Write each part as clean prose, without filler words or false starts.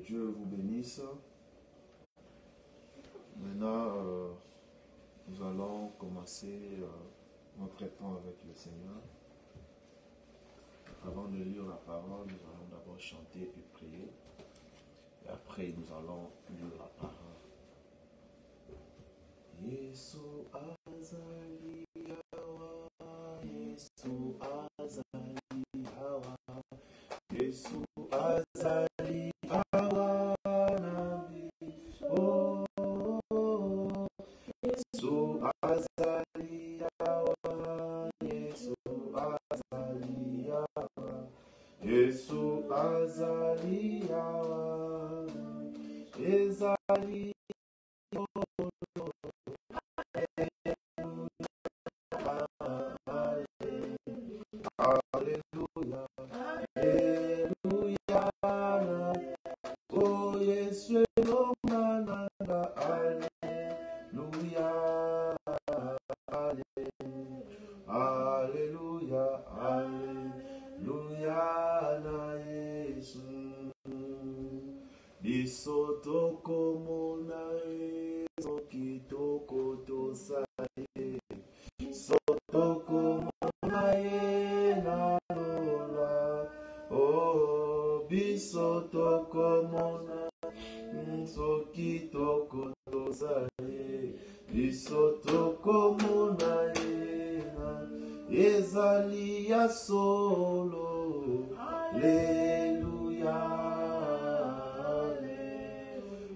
Dieu vous bénisse. Maintenant, nous allons commencer notre temps avec le Seigneur. Avant de lire la parole, nous allons d'abord chanter et prier. Et après, nous allons lire la parole. Yesu azali hawa, Yesu azali hawa, Yesu azali hawa nabi. Oh, Yesu azali hawa, Yesu azali hawa, Yesu azali hawa, ezali. Alléluia, Alléluia, oh Yesu Mananda, Alléluia, Alléluia, Alléluia, na Yesu, bisoto komona Yesu kitoko tosaye, soto komona Yesu. Oh, bisoto komona, soki toko tosaye, bisoto komona yena, ezali ya solo, Alléluia,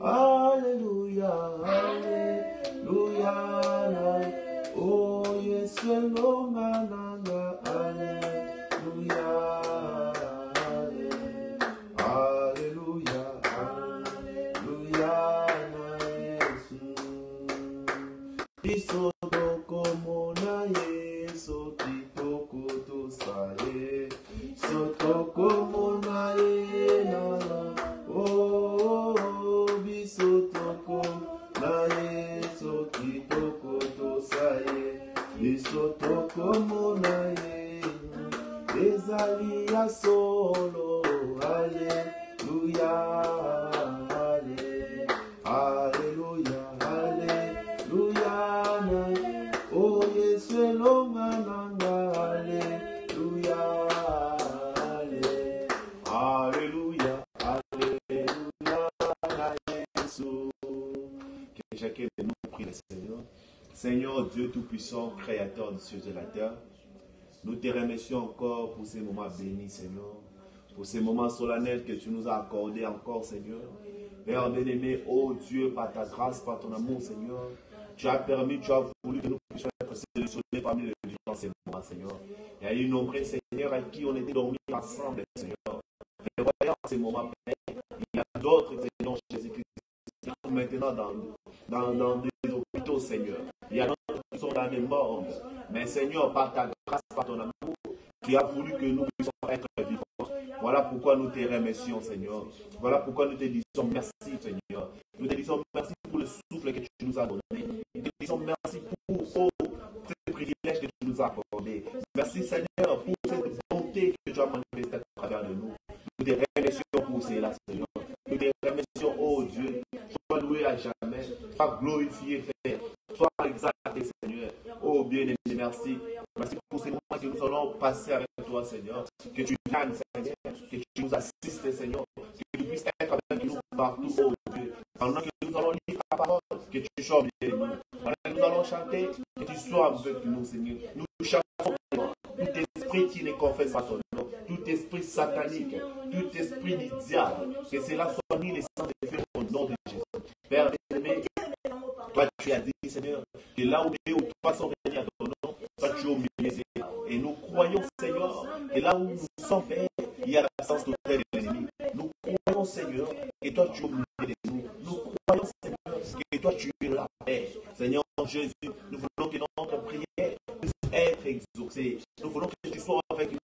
Alléluia, Alléluia, oh Yesu elongananga, Alléluia. Alléluia, Alléluia, na Yesu. Bisoto komona Yesu kitoko tosaye, soto komona yena. Oh, bisoto komona Yesu kitoko tosaye, bisoto komona yena, ezali ya solo. Alléluia, Alléluia, Alléluia, oh Yesu elongananga, Alléluia, Alléluia, Alléluia, Yesu. Que chacun de nous prie le Seigneur. Seigneur Dieu Tout-Puissant, Créateur des cieux et de la terre, nous te remercions encore pour ces moments bénis, Seigneur. Pour ces moments solennels que tu nous as accordés encore, Seigneur. Père bien-aimé, oh Dieu, par ta grâce, par ton amour, Seigneur, tu as permis, tu as voulu que nous puissions être sélectionnés parmi les gens dans ces moments, Seigneur. Il y a eu nombreux, Seigneur, à qui on était dormis ensemble, Seigneur. Et voyons ces moments, Père, il y a d'autres, Seigneur, Jésus-Christ, qui sont maintenant dans des hôpitaux, Seigneur. Il y a d'autres qui sont dans les morts. Mais Seigneur, par ta grâce, par ton amour, tu as voulu que nous puissions être vivants. Voilà pourquoi nous te remercions, Seigneur. Voilà pourquoi nous te disons merci, Seigneur. Nous te disons merci pour le souffle que tu nous as donné. Nous te disons merci pour ce privilège que tu nous as accordé. Merci, Seigneur, pour cette bonté que tu as manifestée à travers de nous. Nous te remercions pour cela, Seigneur. Nous te remercions, oh Dieu. Sois loué à jamais. Sois glorifié, Père. Sois exalté, Seigneur. Oh bien-aimé, merci. Merci pour ces moments que nous allons passer avec toi, Seigneur. Que tu viennes, Seigneur. Que tu nous assistes, Seigneur. Que tu puisses être avec nous partout, oh Dieu. Pendant que nous allons lire ta parole, que tu sois bien avec nous. Pendant que nous allons chanter, que tu sois avec nous, Seigneur. Nous chantons, Seigneur. Tout esprit qui ne confesse pas ton nom, tout esprit satanique, tout esprit du diable, que cela soit mis les sangs de feu au nom de Jésus. Père bien-aimé, toi tu as dit, Seigneur, que là où deux ou trois sont réunis à ton nom, toi tu es au milieu, Seigneur. Et nous croyons, Seigneur, que là où nous sommes, Père, il y a l'absence totale de l'ennemi. Nous croyons, Seigneur, que toi tu es au milieu de nous. Nous croyons, Seigneur, que toi tu es la paix. Seigneur Jésus, nous voulons que notre prière puisse être exaucée. Nous voulons que tu sois avec nous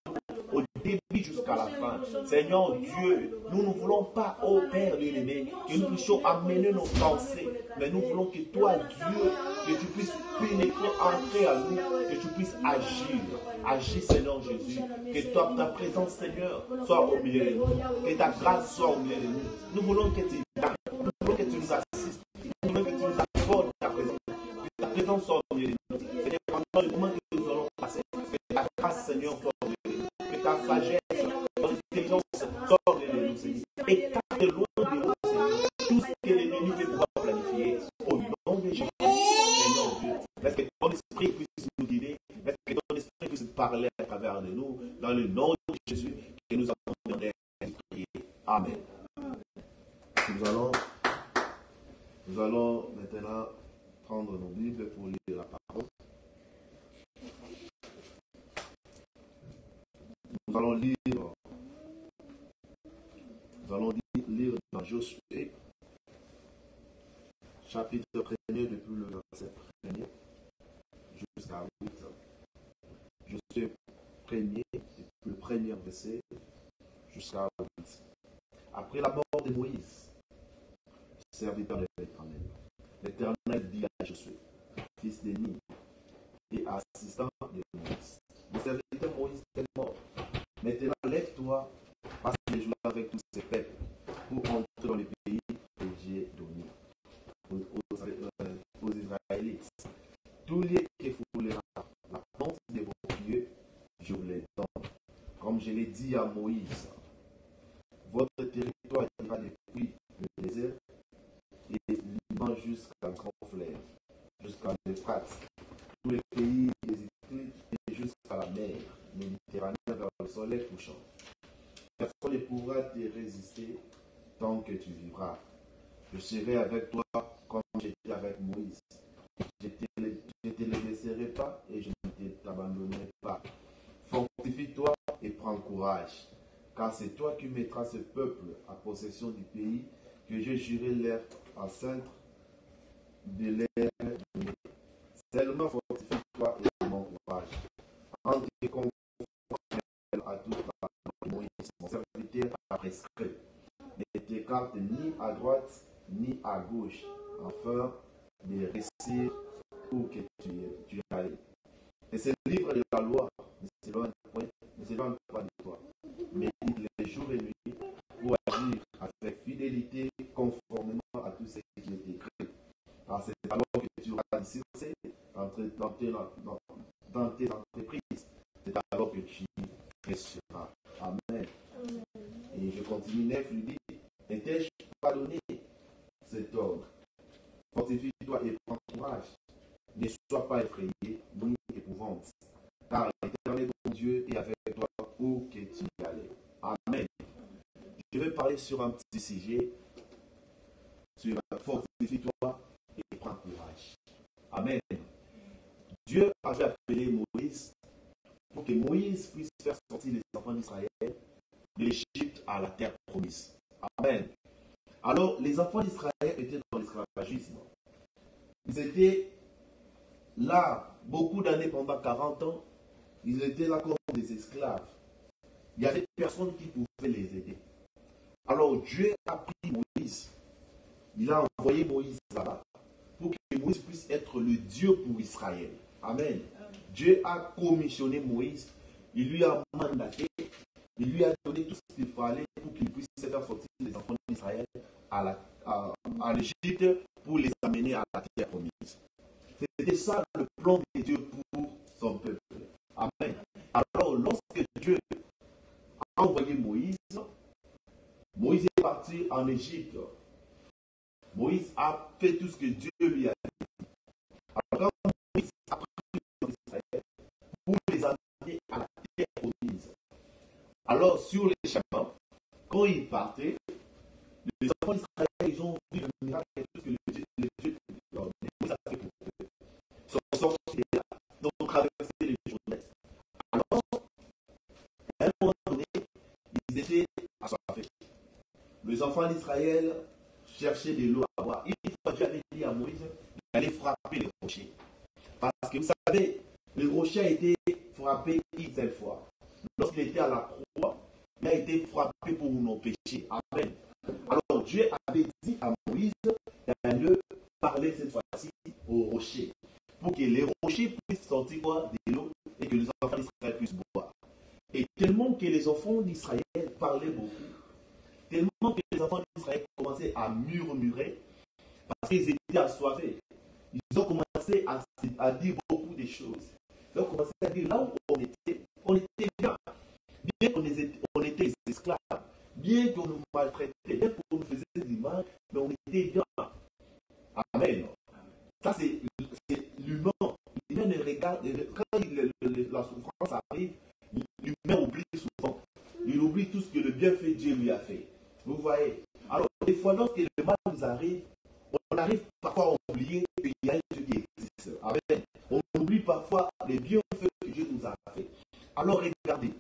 au début jusqu'à la fin. Seigneur Dieu, nous ne voulons pas, ô Père bien-aimé, que nous puissions amener nos pensées, Mais nous voulons que toi, Dieu, que tu puisses pénétrer, entrer à nous, que tu puisses agir. Agis, Seigneur Jésus. Que toi, ta présence, Seigneur, soit au milieu de nous. Que ta grâce soit au milieu de nous. Nous voulons que tu viennes. Nous voulons que tu nous assistes. Nous voulons que tu nous accordes ta présence. Que ta présence soit au milieu de nous. Seigneur, pendant le moment que nous allons passer, que ta grâce, Seigneur, soit au milieu de nous. Que ta sagesse, ton intelligence soit au milieu de nous, Seigneur. Écarte loin de nous, Seigneur, tout ce que l'ennemi peut pouvoir planifier. Au nom de Jésus, Seigneur Dieu. Laisse que ton esprit puisse nous guider. Laisse que ton esprit puisse parler à travers de nous. Dans le nom de Jésus, que nous avons demandé à prier. Amen. Nous allons maintenant prendre nos Bibles pour lire la parole. Nous allons lire dans Josué, chapitre 1er, depuis le verset 1er jusqu'à 8. Josué 1er, depuis le premier verset jusqu'à 8. Après la mort de Moïse, serviteur de l'Éternel, l'Éternel dit à Josué, fils de Nun et assistant de Moïse, le serviteur Moïse est mort. Maintenant, lève-toi, passe les jours avec tous ces peuples pour entrer dans le pays que j'ai donné aux Israélites. Tous les qui foulera la plante de vos pieds, je vous les donne. Comme je l'ai dit à Moïse, votre territoire ira depuis le désert et Liban jusqu'à Grand Fleuve, jusqu'à l'Euphrate, tous les pays des Égyptiens et jusqu'à la mer Méditerranée vers le soleil couchant. Personne ne pourra te résister tant que tu vivras. Je serai avec toi comme j'étais avec Moïse. Je ne te laisserai pas et je ne t'abandonnerai pas. Fortifie-toi et prends courage, car c'est toi qui mettras ce peuple en possession du pays que j'ai juré leur enceinte de leur donner. Seulement fortifie-toi et prends courage. En te conforme à toute la loi de Moïse, mon serviteur a prescrit. Ne t'écarte ni à droite ni à gauche, afin de rester où que tu ailles. Et ce livre de la loi ne s'éloigne pas de toi, mais il les jours et nuits pour agir avec fidélité conformément à tout ce qui est écrit. Car c'est alors que tu auras du succès dans tes entreprises. C'est alors que tu réussiras. Amen. Et je continue, 9 lui dit, ne t'ai-je pas donné cet ordre? Fortifie-toi et prends courage. Ne sois pas effrayé, ni épouvante, car l'Éternel ton Dieu est avec toi où que tu y allais. Amen. Je vais parler sur un petit sujet, sur fortifie-toi et prends courage. Amen. Dieu avait appelé Moïse pour que Moïse puisse faire sortir les enfants d'Israël de l'Égypte à la terre promise. Amen. Alors, les enfants d'Israël étaient dans l'esclavagisme. Ils étaient là, beaucoup d'années, pendant 40 ans, ils étaient là comme des esclaves. Il y avait personne qui pouvait les aider. Alors Dieu a pris Moïse. Il a envoyé Moïse là-bas pour que Moïse puisse être le Dieu pour Israël. Amen. Dieu a commissionné Moïse. Il lui a mandaté. Il lui a donné tout ce qu'il fallait pour qu'il puisse faire sortir les enfants d'Israël à l'Égypte pour les amener à la terre promise. C'était ça le plan de Dieu pour son peuple. Amen. Alors, lorsque Dieu a envoyé Moïse, Moïse est parti en Égypte. Moïse a fait tout ce que Dieu lui a dit. Alors, quand Moïse a pris les enfants d'Israël pour les amener à la terre promise. Alors, sur les chemins, quand ils partaient, les enfants d'Israël, ils ont vu le miracle et tout ce que Dieu Moïse a fait pour eux. Ils sont sortis de là, ils ont traversé les Jourdain. Alors, à un moment donné, ils étaient assoiffés. Les enfants d'Israël cherchaient de l'eau à boire. Une fois, Dieu avait dit à Moïse d'aller frapper les rochers. Parce que vous savez, le rocher a été frappé une seule fois. Lorsqu'il était à la croix, il a été frappé pour nos péchés. Amen. Alors Dieu avait dit à Moïse d'aller par rochers, pour que les rochers puissent sortir quoi, de l'eau et que les enfants d'Israël puissent boire. Et tellement que les enfants d'Israël parlaient beaucoup, tellement que les enfants d'Israël commençaient à murmurer, parce qu'ils étaient assoiffés. Ils ont commencé à dire beaucoup de choses. Ils ont commencé à dire là où on était bien. Bien qu'on était des esclaves, bien qu'on nous maltraitait, bien qu'on nous faisait du mal, mais on était bien. Amen. Ça, c'est l'humain. L'humain ne regarde, quand la souffrance arrive, l'humain oublie souvent. Il oublie tout ce que le bienfait Dieu lui a fait. Vous voyez? Alors, des fois, lorsque le mal nous arrive, on arrive parfois à oublier qu'il y a un Dieu qui existe. Amen. On oublie parfois les bienfaits que Dieu nous a fait. Alors, regardez.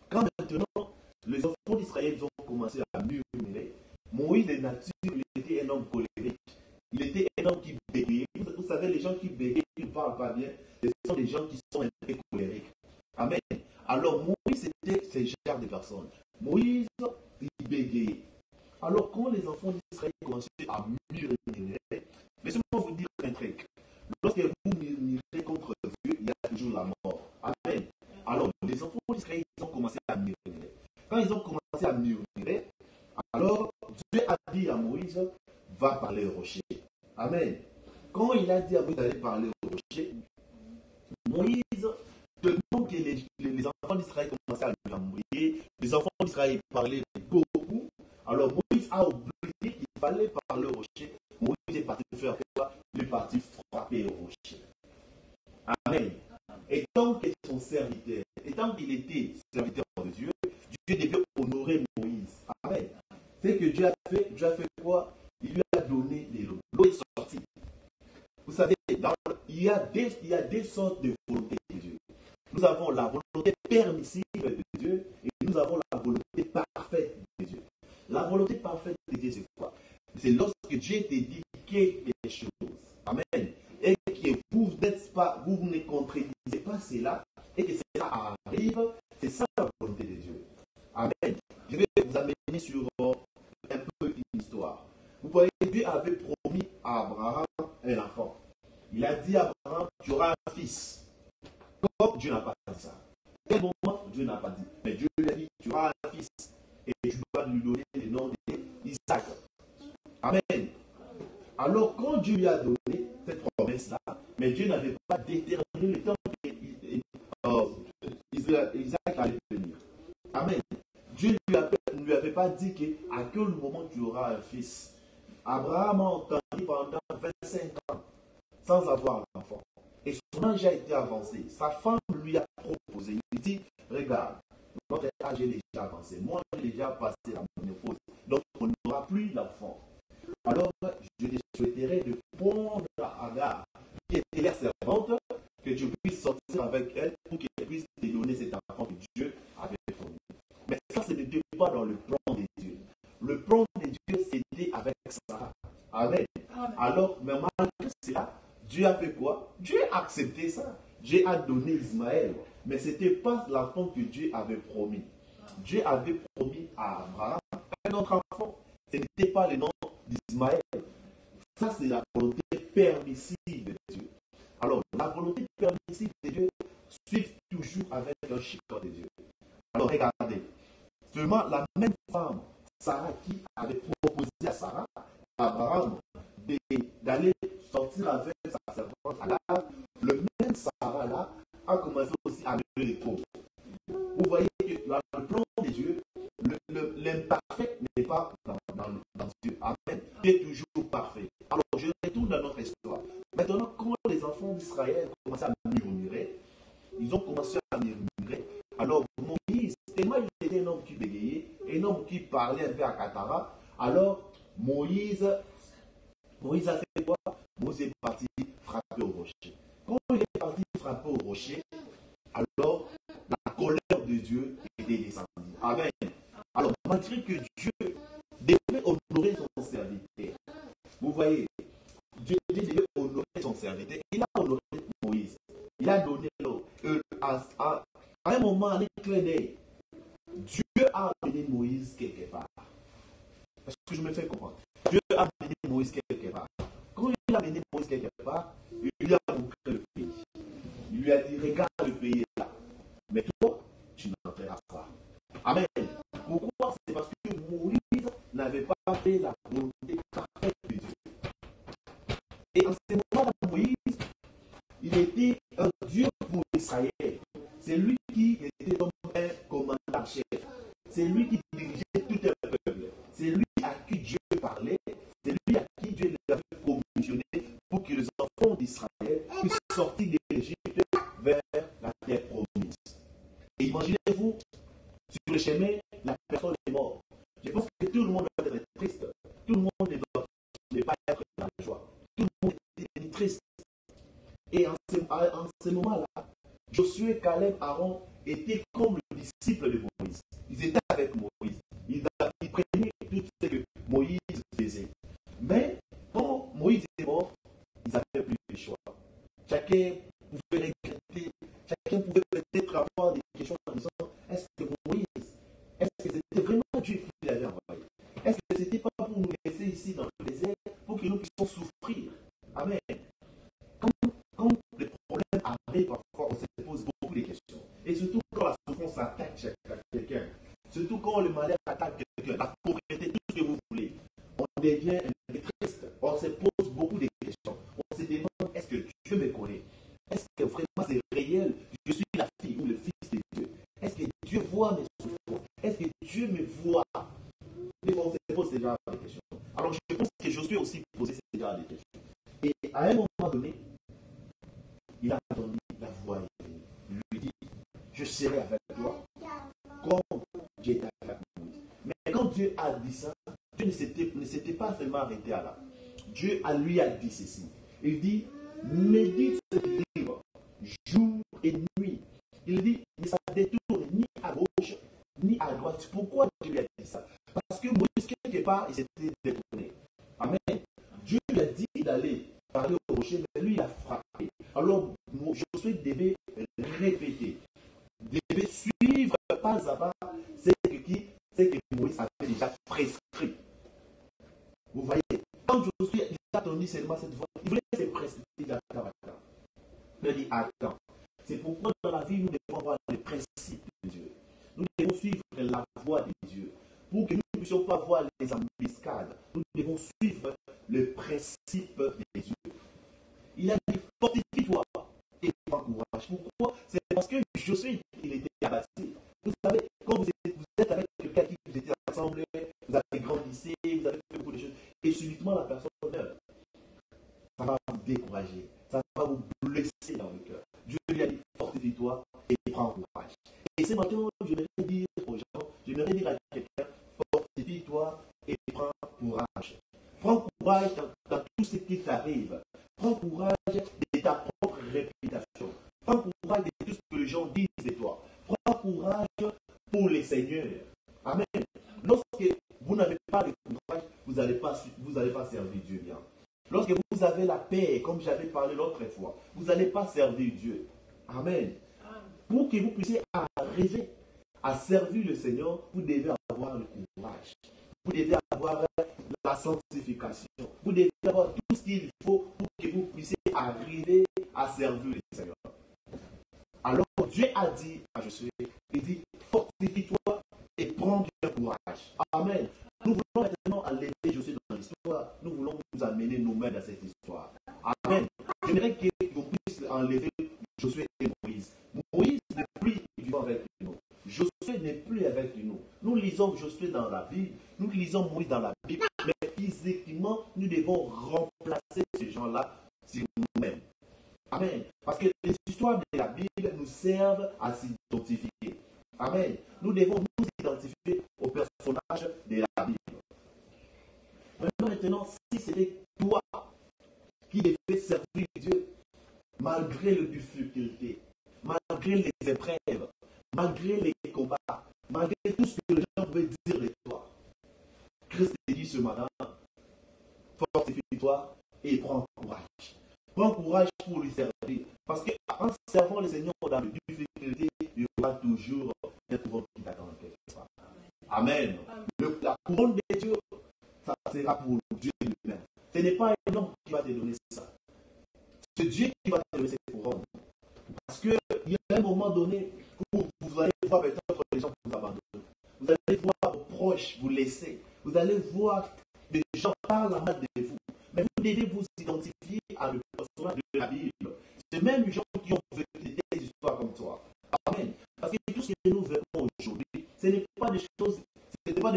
Quand maintenant, les enfants d'Israël ont commencé à murmurer, Moïse de nature, il était un homme colérique. Il était un homme qui bégayait. Vous savez, les gens qui bégayent, qui ne parlent pas bien, ce sont des gens qui sont un peu colériques. Amen. Alors Moïse était ce genre de personne. Moïse, il bégayait. Alors quand les enfants d'Israël commençaient à murmurer, laissez-moi vous dire un truc. Lorsque vous murmurez contre Dieu, il y a toujours la mort. Amen. Alors les enfants d'Israël ont commencé à murmurer. Quand ils ont commencé à murmurer, alors Dieu a dit à Moïse, va parler au rocher. Amen. Quand il a dit à Moïse d'aller parler au rocher, Moïse, tellement que les enfants d'Israël commençaient à lui embrouiller, les enfants d'Israël parlaient beaucoup, alors Moïse a oublié qu'il fallait parler au rocher. Moïse est parti faire quoi? Il est parti frapper au rocher. Amen. Et tant qu'il est son serviteur, et tant qu'il était serviteur de Dieu, Dieu devait honorer Moïse. Amen. C'est que Dieu a fait quoi? Il lui a donné de l'eau. L'eau est sortie. Vous savez, il y a deux sortes de volonté de Dieu. Nous avons la volonté permissive de Dieu et nous avons la volonté parfaite de Dieu. La volonté parfaite de Dieu, c'est quoi? C'est lorsque Dieu te dit quelque chose. Amen. Et que vous ne contredisez pas cela et que cela arrive, c'est ça la volonté de Dieu. Amen. Je vais vous amener sur un peu une histoire. Vous voyez, Dieu avait promis à Abraham un enfant. Il a dit à Abraham, tu auras un fils. Comme Dieu n'a pas dit ça. À quel moment Dieu n'a pas dit? Mais Dieu lui a dit, tu auras un fils. Et tu dois lui donner le nom d'Isaac. Amen. Alors quand Dieu lui a donné cette promesse-là, mais Dieu n'avait pas déterminé le temps qu'Isaac allait venir. Amen. Dieu ne lui avait pas dit qu'à quel moment tu auras un fils. Abraham a entendu pendant 25 ans sans avoir un enfant. Et son âge a été avancé. Sa femme lui a proposé. Il dit, regarde, notre âge est déjà avancé. Moi, j'ai déjà passé la ménopause. Donc, on n'aura plus d'enfant. Alors, je te souhaiterais de prendre Agar, qui était la servante, que tu puisses sortir avec elle pour qu'elle puisse te donner cet enfant que Dieu avait promis. Mais ça, ce n'était pas dans le plan de Dieu. Le plan de Dieu, c'était avec Sarah. Amen. Alors, mais malgré cela, Dieu a fait quoi? Dieu a accepté ça. Dieu a donné Ismaël. Mais ce n'était pas l'enfant que Dieu avait promis. Dieu avait promis à Abraham un autre enfant. Ce n'était pas le nom d'Ismaël. Ça, c'est la volonté permissive de Dieu. Alors, la volonté permissive de Dieu suit toujours avec un chiffre de Dieu. Alors, regardez. Seulement, la même femme, Sarah, qui avait proposé à Sarah, à Abraham, d'aller sortir avec sa servante Agar, le même Sarah là a commencé aussi à lever les pauvres. Vous voyez que dans le plan de Dieu, l'imparfait n'est pas dans Dieu. Amen. Dieu est toujours parfait. Alors, je retourne dans notre histoire. Maintenant, quand les enfants d'Israël ont commencé à murmurer, ils ont commencé à murmurer. Alors, Moïse, tellement il était un homme qui bégayait, un homme qui parlait un peu à Katara, alors Moïse a fait quoi? Moïse est parti frapper au rocher. Quand il est parti frapper au rocher, alors la colère de Dieu était descendue. Amen. Alors, malgré que Dieu devait honorer son serviteur, vous voyez, Dieu devait honorer son serviteur. Il a honoré Moïse. Il a donné l'eau. À un moment, à un clin d'œil, Dieu a amené Moïse quelque part. Est-ce que je me fais comprendre? Dieu a amené Moïse quelque part. Quand il a amené Moïse quelque part, il dit, regarde le pays est là. Mais toi, tu n'entreras pas. Amen. Pourquoi? C'est parce que Moïse n'avait pas fait la volonté parfaite de Dieu. Et en ce moment-là, Moïse, il était un Dieu pour Israël. C'est lui qui était comme un commandant chef. C'est lui qui dirigeait tout un peuple. C'est lui à qui Dieu parlait. C'est lui à qui Dieu avait commissionné pour que les enfants d'Israël puissent sortir de l'Égypte vers la terre promise. Et imaginez-vous, sur le chemin, la personne est morte. Je pense que tout le monde doit être triste. Tout le monde ne pas être dans la joie. Tout le monde est triste. Et en ce moment-là, Josué, Caleb, Aaron étaient comme le disciple de Moïse. Ils étaient avec Moïse. Ils prenaient tout ce que Moïse faisait. Mais quand Moïse est mort, ils n'avaient plus de choix. Chacun pouvait regretter, chacun pouvait peut-être avoir des questions en disant, est-ce que Moïse, est-ce que c'était vraiment Dieu qui l'avait envoyé? Est-ce que ce n'était pas pour nous laisser ici dans le désert, pour que nous puissions souffrir? Amen. Quand les problèmes arrivent, parfois on se pose beaucoup de questions. Et surtout quand la souffrance attaque quelqu'un. Surtout quand le malheur attaque quelqu'un, la pauvreté, tout ce que vous voulez. On devient triste. On se pose beaucoup de questions. On se demande, est-ce que Dieu me connaît? Est-ce que vraiment c'est réel? Je suis la fille ou le fils de Dieu. Est-ce que Dieu voit mes souffrances? Est-ce que Dieu me voit? Mais on se pose ce genre de questions. Alors je pense que Josué aussi posé ce genre de questions. Et à un moment donné, il a entendu la voix de Dieu. Il lui dit, je serai avec toi comme j'étais avec Moïse. Mais quand Dieu a dit ça, Dieu ne s'était pas seulement arrêté à là. Dieu lui a dit ceci. Il dit, médite ce livre jour et nuit. Il dit, ne ça détourne ni à gauche ni à droite. Pourquoi Dieu lui a dit ça? Parce que Moïse, quelque part, il s'était détourné. Amen. Dieu lui a dit d'aller parler au rocher, mais lui, il a frappé. Alors, Josué devait répéter, devait suivre pas à pas ce que Moïse avait déjà prescrit. Vous voyez, quand Josué a entendu seulement cette voix, il voulait se précipiter à la il dit, attends. C'est pourquoi dans la vie, nous devons avoir les principes de Dieu. Nous devons suivre la voie de Dieu. Pour que nous ne puissions pas voir les embuscades, nous devons suivre le principe de Dieu. Il a dit, fortifie-toi et prends courage. Pourquoi? C'est parce que Josué, il était abattu. Vous savez, quand vous êtes avec quelqu'un qui vous étiez ensemble, vous avez grandissé, vous avez fait beaucoup de choses, et subitement la personne meurt. Ça va vous décourager, ça va vous blesser dans le cœur. Dieu lui a dit, fortifie-toi et prends courage. Et ce matin, j'aimerais dire aux gens, j'aimerais dire à quelqu'un, fortifie-toi et prends courage. Prends courage dans tout ce qui t'arrive. Prends courage de ta propre réputation. Prends courage de tout ce que les gens disent de toi. Prends courage pour les seigneurs. Amen. Lorsque vous n'avez pas de courage, vous n'allez pas servir Dieu bien. Lorsque vous avez la paix, comme j'avais parlé l'autre fois, vous n'allez pas servir Dieu. Amen. Pour que vous puissiez arriver à servir le Seigneur, vous devez avoir le courage. Vous devez avoir la sanctification. Vous devez avoir tout ce qu'il faut pour que vous puissiez arriver à servir le Seigneur. Alors Dieu a dit à Josué, il dit, fortifie-toi et prends bien courage. Amen. Nous voulons maintenant enlever Josué dans l'histoire. Nous voulons vous amener nous-mêmes dans cette histoire. Amen. J'aimerais qu'on puisse enlever Josué et Moïse. Moïse n'est plus vivant avec nous. Josué n'est plus avec nous. Nous lisons Josué dans la Bible, nous lisons Moïse dans la Bible, mais physiquement, nous devons remplacer ces gens-là sur nous-mêmes. Amen. Parce que les histoires de la Bible nous servent à s'identifier. Amen. Nous devons nous identifier aux personnages de la Bible. Maintenant, si c'était toi qui devais servir Dieu, malgré les difficultés, malgré les épreuves, malgré les combats, malgré tout ce que les gens pouvaient dire de toi, Christ te dit ce matin, fortifie-toi et prends courage. Prends courage pour lui servir. Parce qu'en servant le Seigneur dans les difficultés, il y aura toujours un couronne qui t'attend quelque part. Amen. La couronne de Dieu, ça sera pour Dieu lui-même. Ce n'est pas un homme qui va te donner ça. C'est Dieu qui va te donner cette couronne. Parce que il y a un moment donné où vous allez voir peut-être les gens vous abandonnent. Vous allez voir vos proches vous laisser. Vous allez voir des gens parlent mal de vous. Mais vous devez vous identifier à le personnage de la Bible. C'est même les gens qui ont vécu des histoires comme toi. Amen. Parce que tout ce que nous verrons aujourd'hui, ce n'est pas des choses, seulement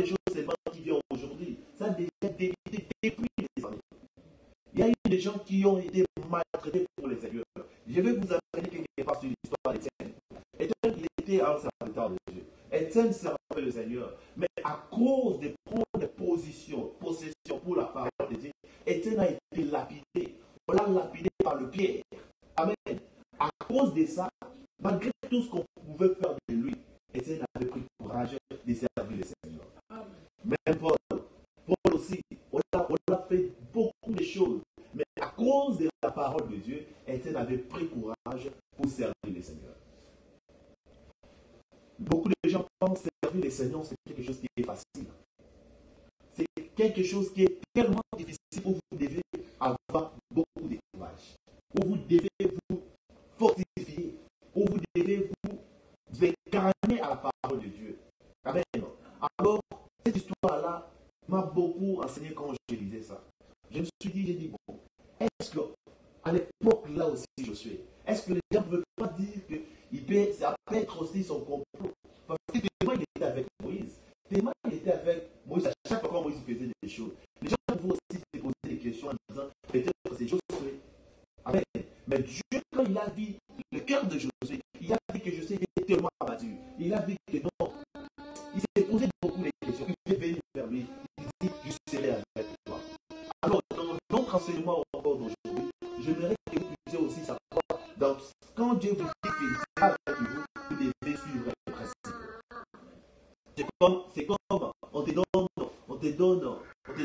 qui viennent aujourd'hui. Ça devient depuis des années. Il y a eu des gens qui ont été maltraités pour les Seigneurs. Je vais vous apprendre quelque part sur l'histoire d'Étienne. Étienne, il était un serviteur de Dieu. Étienne servait le Seigneur. Mais à cause de prendre des possession pour la parole de Dieu, Étienne a été lapidé. On l'a lapidé par le Pierre. Amen. À cause de ça, malgré tout ce qu'on pouvait faire de lui, Étienne avait pris courage de servir le Seigneur. Même Paul aussi, on a fait beaucoup de choses. Mais à cause de la parole de Dieu, Étienne avait pris courage pour servir le Seigneur. Beaucoup de gens pensent que servir le Seigneur, c'est quelque chose qui est facile. C'est quelque chose qui est tellement difficile où vous devez avoir beaucoup de courage. Où vous devez vous fortifier. Où vous devez vous incarner à la parole de Dieu. Amen. Alors, cette histoire-là m'a beaucoup enseigné quand je lisais ça. Je me suis dit, j'ai dit, bon, est-ce qu'à l'époque là aussi je suis, est-ce que les gens ne peuvent pas dire que ça peut être aussi son complot? Parce que tellement il était avec Moïse. Tellement il était avec Moïse, à chaque fois que Moïse faisait des choses. Les gens peuvent aussi se poser des questions en disant, peut-être que c'est Josué. Amen. Mais Dieu, quand il a vu le cœur de Josué, il a vu que Josué était tellement abattu. Il a vu que non. Il s'est posé beaucoup de questions. Il est venu vers lui. Il dit, je serai avec toi. Alors, dans notre enseignement encore d'aujourd'hui, j'aimerais que vous puissiez aussi savoir, quand Dieu vous dit qu'il sera avec vous, vous devez suivre les principes. C'est comme on te donne un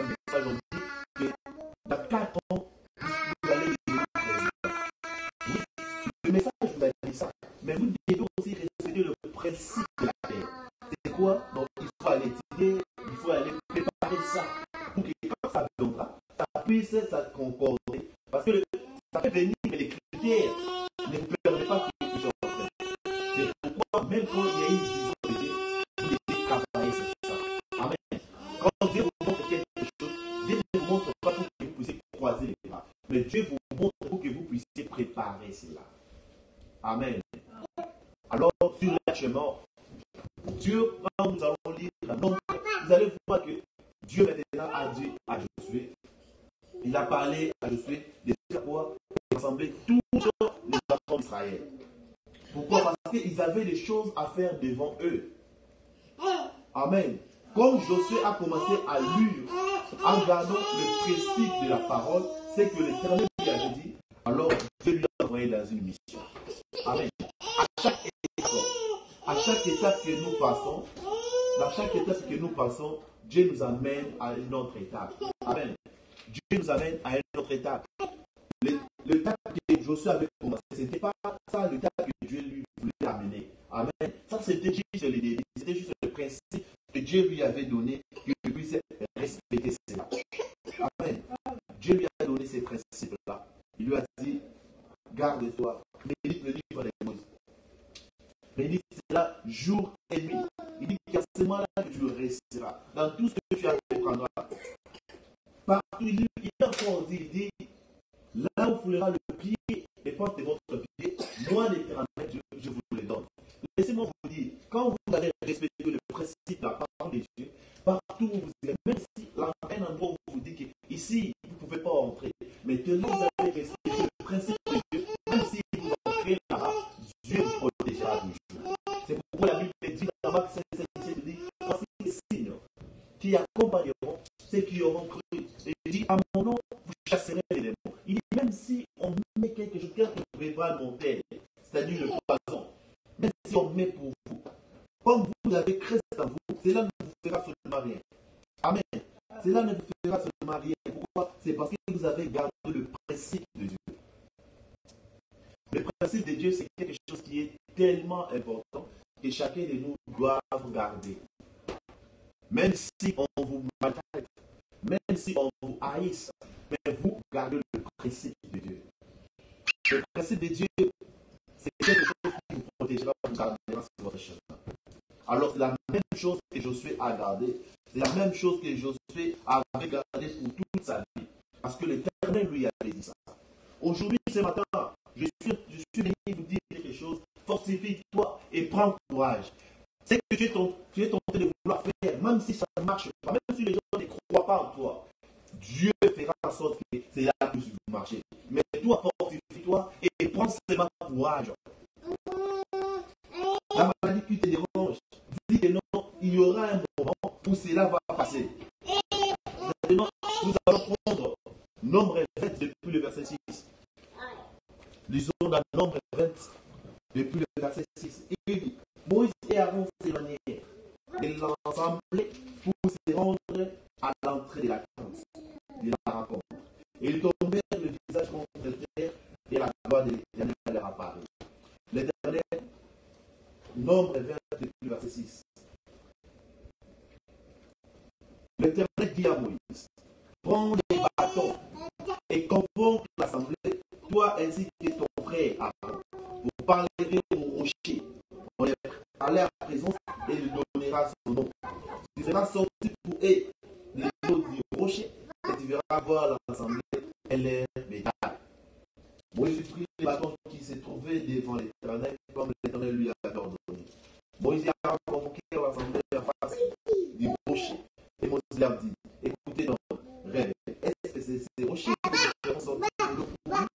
message, on dit que dans 4 ans, vous allez devenir président. Oui, le message vous a dit ça, mais vous devez aussi respecter le principe de la terre. C'est quoi? Donc il faut aller étudier, il faut aller préparer ça pour que quand ça viendra, ça puisse concorder. Parce que ça peut venir, mais les critères ne vous permettent pas quelque chose. C'est pourquoi, même quand il y a une vision de Dieu, vous devez travailler sur ça. Amen. Quand Dieu vous montre quelque chose, Dieu ne vous montre pas pour que vous puissiez croiser les bras, mais Dieu vous montre pour que vous puissiez préparer cela. Amen. Alors, sur l'achèvement, Dieu, quand nous allons lire la norme, vous allez voir que Dieu maintenant a dit à Josué, il a parlé à Josué de faire quoi? Rassembler tous les enfants d'Israël. Pourquoi? Parce qu'ils avaient des choses à faire devant eux. Amen. Comme Josué a commencé à lire en gardant le principe de la parole, c'est que l'Éternel lui avait dit, alors Dieu lui a envoyé dans une mission. Amen. À chaque étape que nous passons, dans chaque étape que nous passons, Dieu nous amène à une autre étape. Amen. Dieu nous amène à une autre étape. L'étape que Josué avait commencé, ce n'était pas ça l'étape que Dieu lui voulait amener. Amen. Ça, c'était juste le début. C'était juste le principe que Dieu lui avait donné, qu'il puisse respecter cela. Amen. Dieu lui a donné ces principes-là. Il lui a dit, garde-toi, médite le livre des Moïse. Médite cela jour et nuit. Il dit qu'il y a seulement là que tu resteras. Dans tout ce que tu apprendras. Partout, il a encore dit, il dit, là où foulera le pied, les portes de votre pied, moi l'Éternel, je vous les donne. Laissez-moi vous dire, quand vous allez respecter le principe de la parole de Dieu, partout où vous irez, même si un endroit où vous dit qu'ici, vous ne pouvez pas entrer, mais tellement vous allez respecter le principe de Dieu, même si vous entrez là-bas, Dieu vous protégera toujours. C'est pourquoi la Bible dit dans Marc 5, dit, voici les signes qui accompagneront ceux qui auront cru. Et il dit, à mon nom, vous chasserez les démons. Il dit, même si on met quelque chose, quelque prévoit monter, c'est-à-dire le poison, même si on met pour vous, comme vous avez Christ en vous, cela ne vous fera seulement rien. Amen. Cela ne vous fera seulement rien. Pourquoi? C'est parce que vous avez gardé le principe de Dieu. Le principe de Dieu, c'est quelque chose qui est tellement important que chacun de nous doit garder. Même si on vous maltraite, même si on vous haïsse, mais vous gardez le principe de Dieu. Le principe de Dieu, c'est quelque chose qui vous protégera, vous gardera sur votre chemin. Alors c'est la même chose que Josué a gardé. C'est la même chose que Josué avait gardé pour toute sa vie. Parce que l'Éternel lui avait dit ça. Aujourd'hui, ce matin, je suis venu vous dire quelque chose. Fortifie-toi et prends courage. C'est que tu es tenté de vouloir faire, même si ça ne marche pas, même si les gens ne croient pas en toi. Dieu fera en sorte que c'est là que tu vas marcher. Mais toi, fortifie-toi et prends seulement courage. La maladie qui te dérange, dis que non, il y aura un moment où cela va passer. Maintenant, nous allons prendre Nombre 20 depuis le verset 6. Lisons dans Nombre 20 depuis le verset 6. Il dit, Moïse et Aaron s'éloignèrent de l'assemblée pour se rendre à l'entrée de la tente de la rencontre. Ils tombèrent le visage contre terre et la gloire de l'Éternel leur apparut. L'Éternel, Nombre 20 depuis le verset 6. L'Éternel dit à Moïse, prends les bâtons et convoque l'assemblée, toi ainsi que ton frère Aaron. Vous parlerez au rocher. On les à la présence et lui donnera son nom. Tu feras sortir pour eux les eaux du rocher et tu verras voir l'assemblée et les bétails. Moïse prit les bâtons qui se trouvaient devant l'Éternel comme l'Éternel lui avait ordonné. Moïse a convoqué l'assemblée en face du rocher et Moïse leur dit, écoutez donc, rêve, est-ce que c'est ces rochers qui vont sortir de l'eau pour lui?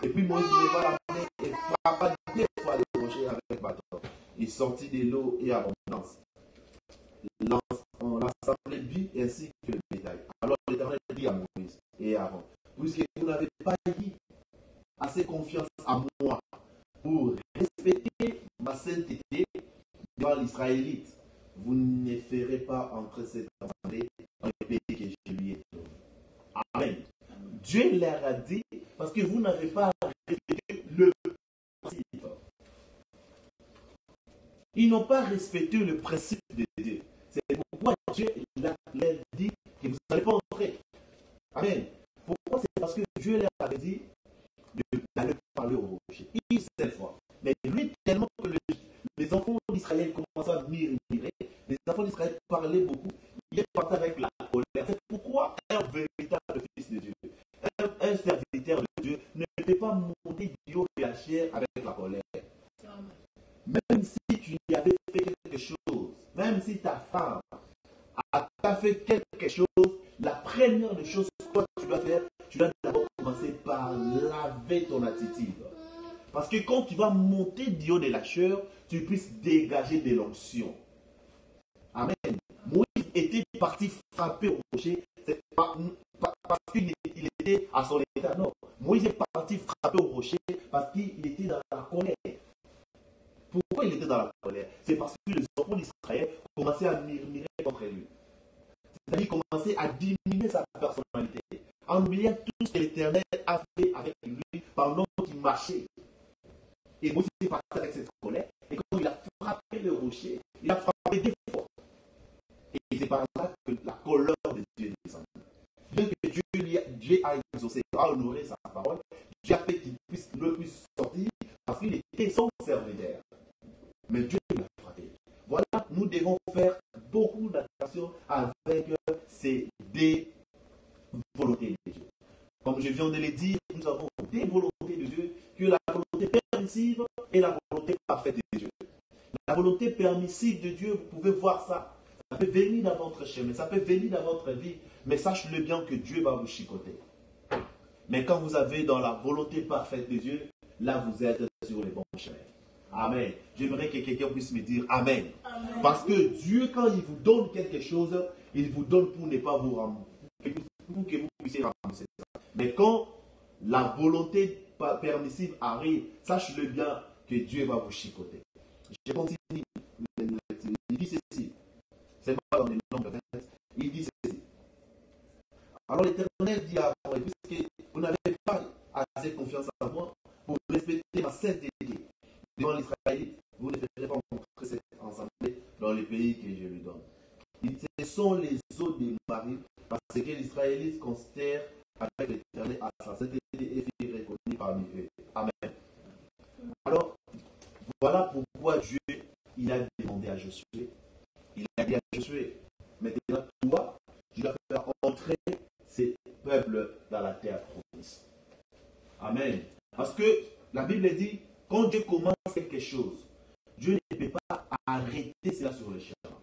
Et puis Moïse leva la main et frappa 2 fois le rocher avec le bâton. Il sortit de l'eau et abondance. L'assemblée vit ainsi que le bétail. Alors l'Éternel dit à Moïse et à Aaron, puisque vous n'avez pas eu assez confiance en moi pour respecter ma sainteté devant l'Israélite, vous ne ferez pas entrer cette assemblée dans le pays que je lui ai donné. Amen. Dieu leur a dit, parce que vous n'avez pas respecté le principe. Ils n'ont pas respecté le principe de Dieu. C'est pourquoi Dieu leur dit que vous n'allez pas entrer. Amen. Pourquoi? C'est parce que Dieu leur avait dit d'aller parler au rocher. Une seule fois. Mais lui, tellement que les enfants d'Israël commençaient à murmurer, les enfants d'Israël parlaient beaucoup, il est parti avec la colère. C'est pourquoi un véritable fils de Dieu, un serviteur de Dieu, ne peut pas monter du haut de la chair avec la colère. Même si tu y avais fait quelque chose, même si ta femme t'a fait quelque chose, la première des choses que toi tu dois faire, tu dois d'abord commencer par laver ton attitude. Parce que quand tu vas monter du haut de la chair, tu puisses dégager de l'onction. Amen. Moïse était parti frapper au rocher, c'est pas parce qu'il était à son état, non. Moïse est parti frapper au rocher parce qu'il était dans la colère. Pourquoi il était dans la colère? C'est parce que les enfants d'Israël commençaient à murmurer contre lui. C'est-à-dire commençaient à diminuer sa personnalité, en oubliant tout ce que l'Éternel a fait avec lui pendant qu'il marchait. Et Moïse est parti avec cette colère, et quand il a frappé le rocher, il a frappé 2 fois. Et c'est par là que la colère de Dieu est descendue. Bien que Dieu a exaucé, a honoré sa parole, Dieu a fait qu'il puisse sortir parce qu'il était son serviteur. Mais Dieu l'a frappé. Voilà, nous devons faire beaucoup d'attention avec ces 2 volontés de Dieu. Comme je viens de le dire, nous avons 2 volontés de Dieu, que la volonté permissive et la volonté parfaite de Dieu. La volonté permissive de Dieu, vous pouvez voir ça. Ça peut venir dans votre chemin, ça peut venir dans votre vie, mais sache-le bien que Dieu va vous chicoter. Mais quand vous avez dans la volonté parfaite de Dieu, là vous êtes sur les bons chemins. Amen. J'aimerais que quelqu'un puisse me dire Amen. Amen. Parce que Dieu, quand il vous donne quelque chose, il vous donne pour ne pas vous rembourser, pour que vous puissiez rembourser ça. Mais quand la volonté permissive arrive, sache-le bien que Dieu va vous chicoter. Je continue. Il dit ceci. C'est pas dans les Nombres 20. Il dit ceci. Alors l'Éternel dit à moi, puisque vous n'avez pas assez confiance en moi pour respecter ma sainteté devant l'Israélite, vous ne ferez pas entrer cette assemblée dans le pays que je lui donne. Ce sont les eaux des maris, parce que l'Israélite considère avec l'Éternel à sa sainteté et fut reconnu parmi eux. dit à Josué, maintenant toi, tu dois faire entrer ces peuples dans la terre promise. Amen. Parce que la Bible dit, quand Dieu commence quelque chose, Dieu ne peut pas arrêter cela sur le chemin.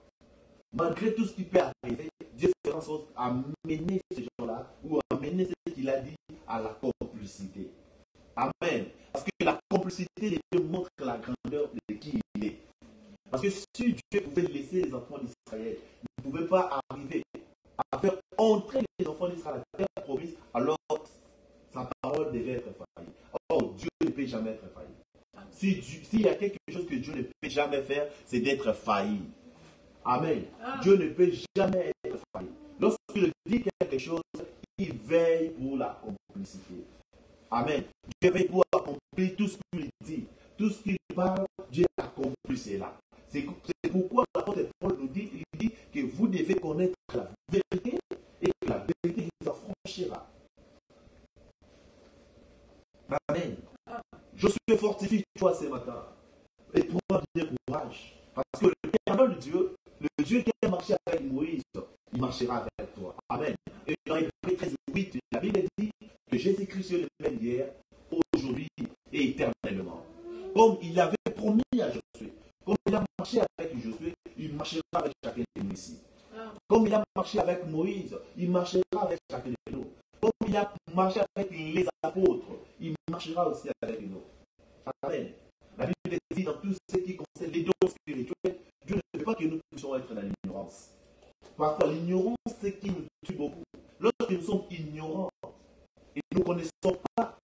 Malgré tout ce qui peut arriver, Dieu fait en sorte d'amener ces gens-là, ou amener ce qu'il a dit à la complicité. Amen. Parce que la complicité de Dieu montre la grandeur de qui il est. Parce que si Dieu pouvait laisser les enfants d'Israël, il ne pouvait pas arriver à faire entrer les enfants d'Israël à la terre promise, alors sa parole devait être faillie. Or, Dieu ne peut jamais être failli. S'il y a quelque chose que Dieu ne peut jamais faire, c'est d'être failli. Amen. Dieu ne peut jamais être failli. Lorsqu'il dit quelque chose, il veille pour la complicité. Amen. Dieu veille pour accomplir tout ce qu'il dit. Tout ce qu'il parle, Dieu accomplit cela. C'est pourquoi l'apôtre Paul nous dit, il dit que vous devez connaître la vérité et que la vérité vous affranchira. Amen. Je suis fortifié toi ce matin. Et prends bien courage. Parce que l'éternel de Dieu, le Dieu qui a marché avec Moïse, il marchera avec toi. Amen. Et dans Hébreux 13:8, la Bible dit que Jésus-Christ est le même hier, aujourd'hui et éternellement. Comme il avait promis à Josué, comme il a marché avec Josué, il marchera avec chacun de nous ici. Comme il a marché avec Moïse, il marchera avec chacun de nous. Comme il a marché avec les apôtres, il marchera aussi avec nous. Amen. La Bible dit dans tout ce qui concerne les dons spirituels, Dieu ne veut pas que nous puissions être dans l'ignorance. Parfois, l'ignorance, c'est ce qui nous tue beaucoup. Lorsque nous sommes ignorants et nous ne connaissons pas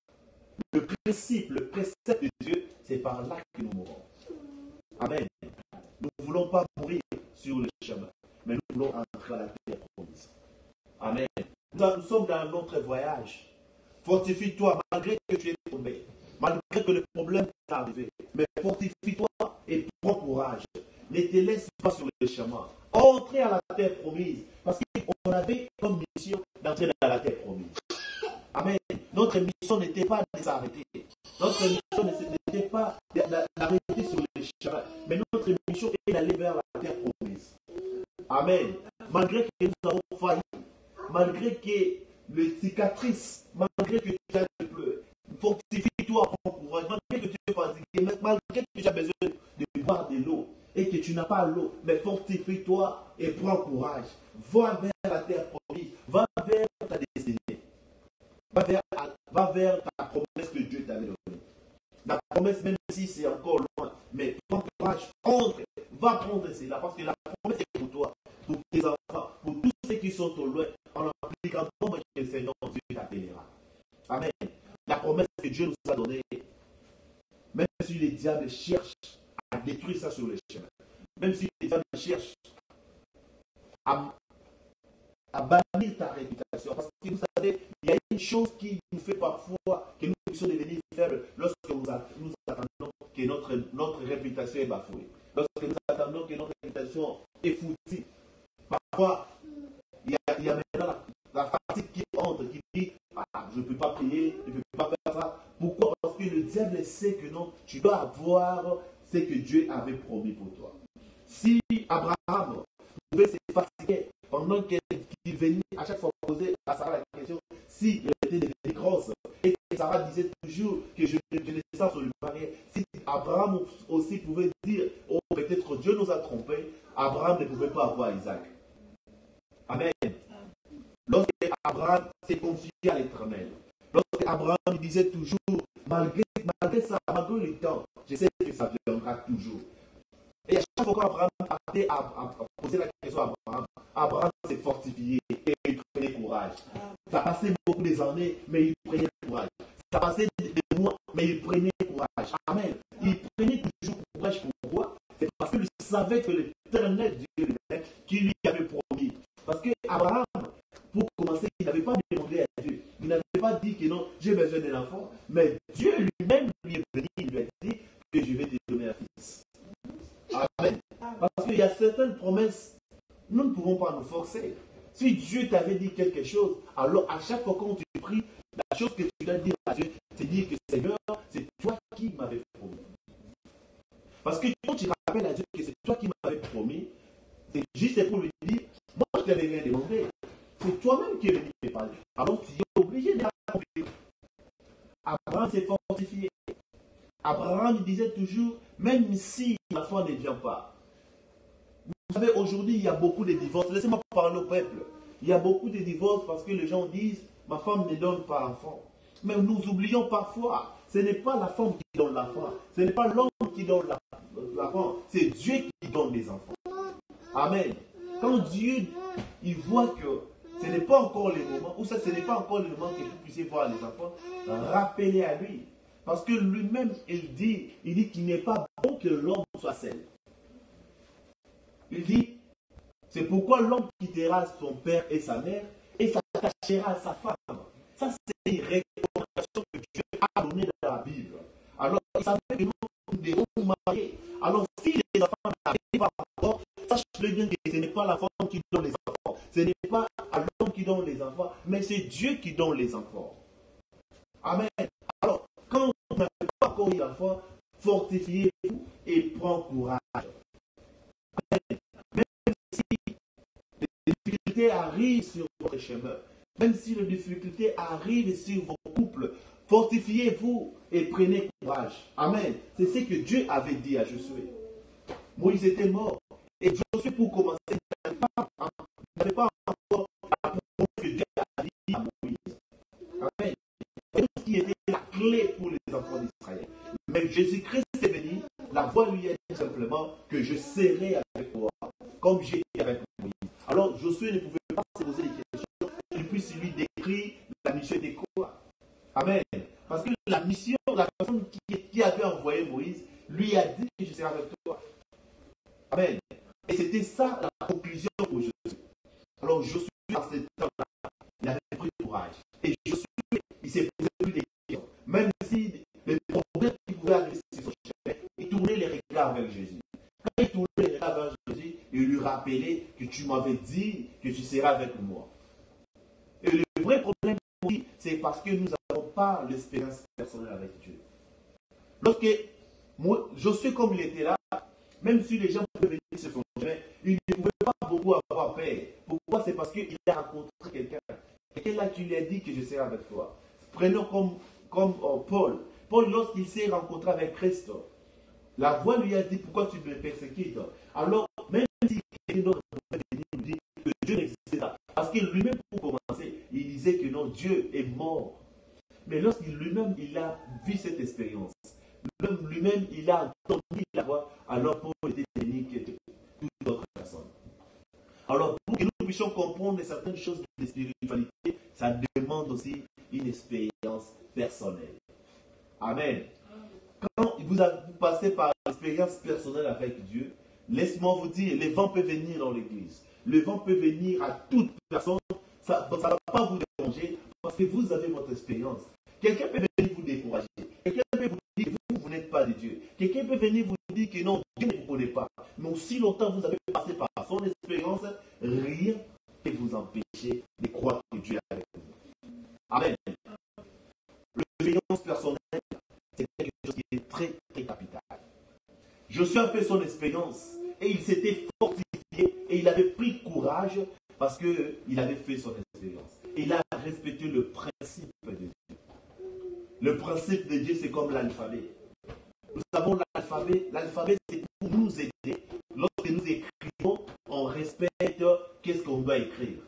le principe, le précepte de Dieu, c'est par là que nous mourons. Amen. Nous ne voulons pas mourir sur le chemin, mais nous voulons entrer à la terre promise. Amen. Nous sommes dans notre voyage. Fortifie-toi malgré que tu es tombé, malgré que le problème t'est arrivé. Mais fortifie-toi et prends courage. Ne te laisse pas sur le chemin. Entrez à la terre promise. Parce qu'on avait comme mission d'entrer dans la terre promise. Amen. Notre mission n'était pas de s'arrêter. Notre mission n'était pas d'arrêter sur le chemin. Mais notre mission est d'aller vers la terre promise. Amen. Malgré que nous avons failli, malgré que les cicatrices, malgré que tu as des pleurs, fortifie-toi, prends courage, malgré que tu es fatigué, malgré que tu as besoin de boire de l'eau et que tu n'as pas l'eau, mais fortifie-toi et prends courage. Va vers la terre promise, va vers ta destinée, va vers ta promesse que Dieu t'avait donnée. La promesse, même si c'est encore loin, mais prends courage, entre, va prendre cela, parce que la promesse est pour toi, pour tes enfants, pour tous ceux qui sont au loin, en appliquant que le Seigneur Dieu t'appellera. Amen. La promesse que Dieu nous a donnée, même si les diables cherchent à détruire ça sur le chemin, même si les diables cherchent à bannir ta réputation, parce que vous savez, il y a une chose qui nous fait parfois que nous puissions devenir faibles lorsque nous attendons que notre réputation est bafouée, lorsque nous attendons que notre réputation est foutue. Parfois, il y a maintenant la fatigue qui entre, qui dit je ne peux pas prier, je ne peux pas faire ça. Pourquoi? Parce que le diable sait que non, tu dois avoir ce que Dieu avait promis pour toi. Si Abraham pouvait se fatiguer pendant qu'il venait à chaque fois poser à Sarah la question si il était devenu grosse et que Sarah disait toujours que je ne sens sur le marié, si Abraham aussi pouvait dire oh peut-être Dieu nous a trompés, Abraham ne pouvait pas avoir Isaac. Amen. Lorsque Abraham s'est confié à l'Éternel, lorsque Abraham disait toujours, malgré ça, malgré le temps, je sais que ça viendra toujours. Et à chaque fois qu'Abraham partait à poser la question à Abraham, Abraham s'est fortifié et il prenait courage. Ça passait beaucoup des années, mais il prenait courage. Ça passait des mois, mais il prenait courage. Amen. Il prenait toujours courage. Pourquoi? C'est parce qu'il savait que l'Éternel Dieu qui lui avait promis. Parce que Abraham, pour commencer, il n'avait pas demandé à Dieu. Il n'avait pas dit que non, j'ai besoin d'un enfant. Mais Dieu lui-même lui est venu, il lui a dit que je vais te donner un fils. Amen. Parce qu'il y a certaines promesses, nous ne pouvons pas nous forcer. Si Dieu t'avait dit quelque chose, alors à chaque fois quand tu pries, la chose que tu dois dire à Dieu, c'est dire que Seigneur, c'est toi qui m'avais promis. Parce que quand tu rappelles à Dieu que c'est toi qui m'avais promis, c'est Juste c'est pour lui dire, moi je t'avais rien demandé. C'est toi-même qui es venu me parler. Alors tu es obligé d'accomplir. Abraham s'est fortifié. Abraham disait toujours, même si l'enfant ne vient pas. Vous savez, aujourd'hui, il y a beaucoup de divorces. Laissez-moi parler au peuple. Il y a beaucoup de divorces parce que les gens disent, ma femme ne donne pas l'enfant. Mais nous oublions parfois, ce n'est pas la femme qui donne l'enfant. Ce n'est pas l'homme qui donne l'enfant. C'est Dieu qui donne les enfants. Amen. Quand Dieu, il voit que ce n'est pas encore le moment, ou ça, ce n'est pas encore le moment que vous puissiez voir les enfants, rappelez à lui. Parce que lui-même, il dit qu'il n'est pas bon que l'homme soit seul. Il dit, c'est pourquoi l'homme quittera son père et sa mère et s'attachera à sa femme. Ça, c'est une recommandation que Dieu a donnée dans la Bible. Alors, il savait que nous devons nous marier. Alors, si les enfants n'arrivent pas encore, sache-le bien que ce n'est pas la femme qui donne les enfants. Ce n'est pas à l'homme qui donne les enfants, mais c'est Dieu qui donne les enfants. Amen. Alors, quand vous n'avez pas encore eu l'enfant, fortifiez-vous et prenez courage. Amen. Même si les difficultés arrivent sur votre chemin, même si les difficultés arrivent sur vos couples, fortifiez-vous et prenez courage. Amen. C'est ce que Dieu avait dit à Josué. Moïse était mort. Et Josué, pour commencer, n'avait pas encore la promesse que Dieu a dit à Moïse. Amen. C'est ce qui était la clé pour les enfants d'Israël. Mais Jésus-Christ est venu, la voix lui a dit simplement que je serai avec toi, comme j'ai été avec Moïse. Alors Josué ne pouvait pas se poser des questions, il puisse lui décrire la mission était quoi. Amen. Parce que la mission, la personne qui avait envoyé Moïse, lui a dit que je serai avec toi. Amen. Et c'était ça la conclusion pour Josué. Alors Josué, à ce temps-là, il avait pris courage. Et Josué, il s'est posé plus de questions. Même si les problèmes qui pouvaient arriver sur son chemin, il tournait les regards vers Jésus. Quand il tournait les regards vers Jésus, il lui rappelait que tu m'avais dit que tu seras avec moi. Et le vrai problème pour lui, c'est parce que nous n'avons pas l'expérience personnelle avec Dieu. Lorsque Josué, comme il était là, même si les gens pouvaient venir sur son chemin, il ne pouvait pas beaucoup avoir peur. Pourquoi? C'est parce qu'il a rencontré quelqu'un. Et là, tu lui as dit que je serai avec toi. Prenons comme Paul. Paul, lorsqu'il s'est rencontré avec Christ, la voix lui a dit, pourquoi tu me persécutes? Alors, même si quelqu'un d'autre pouvait venir nous dire que Dieu n'existait pas, parce que lui-même, pour commencer, il disait que non, Dieu est mort. Mais lorsqu'il lui-même, il a vu cette expérience, lui-même, il a entendu la voix, alors Paul était béni que toute autre personne. Alors, pour que nous puissions comprendre certaines choses de spiritualité, ça demande aussi une expérience personnelle. Amen. Quand vous passez par l'expérience personnelle avec Dieu, laisse-moi vous dire, le vent peut venir dans l'église. Le vent peut venir à toute personne. Ça ne va pas vous déranger parce que vous avez votre expérience. Quelqu'un peut venir vous décourager. Quelqu'un peut vous dire que vous n'êtes pas de Dieu. Quelqu'un peut venir vous dire que non, Dieu ne vous connaît pas. Mais aussi longtemps vous avez passé par son expérience, rien ne vous empêcher de croire que Dieu est avec vous. Amen. L'expérience personnelle, c'est quelque chose qui est très, très capital. Josué a fait son expérience et il s'était fortifié et il avait pris courage parce qu'il avait fait son expérience. Il a respecté le principe de Dieu. Le principe de Dieu, c'est comme l'alphabet. Nous savons l'alphabet c'est pour nous aider. Lorsque nous écrivons, on respecte qu'est-ce qu'on doit écrire.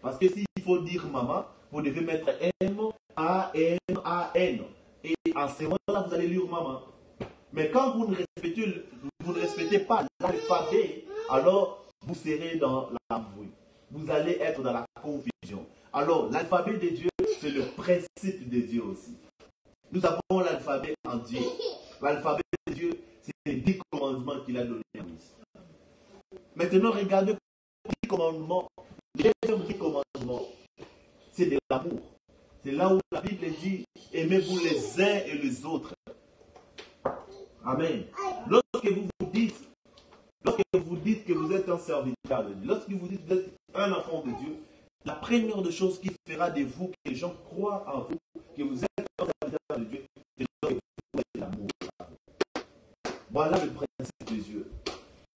Parce que s'il faut dire maman, vous devez mettre M-A-M-A-N. Et en ce moment-là, vous allez lire maman. Mais quand vous ne respectez pas l'alphabet, alors vous serez dans l'embrouille. Vous allez être dans la confusion. Alors, l'alphabet de Dieu, c'est le principe de Dieu aussi. Nous avons l'alphabet en Dieu. L'alphabet de Dieu, c'est les 10 commandements qu'il a donnés à Moïse. Maintenant, regardez les 10 commandements. Les 10 commandements, c'est de l'amour. C'est là où la Bible dit, aimez-vous les uns et les autres. Amen. Lorsque vous vous dites que vous êtes un serviteur de Dieu, lorsque vous dites que vous êtes un enfant de Dieu, la première des choses qui fera de vous que les gens croient en vous, que vous êtes un serviteur de Dieu, c'est que vous êtes l'amour. Voilà le principe de Dieu.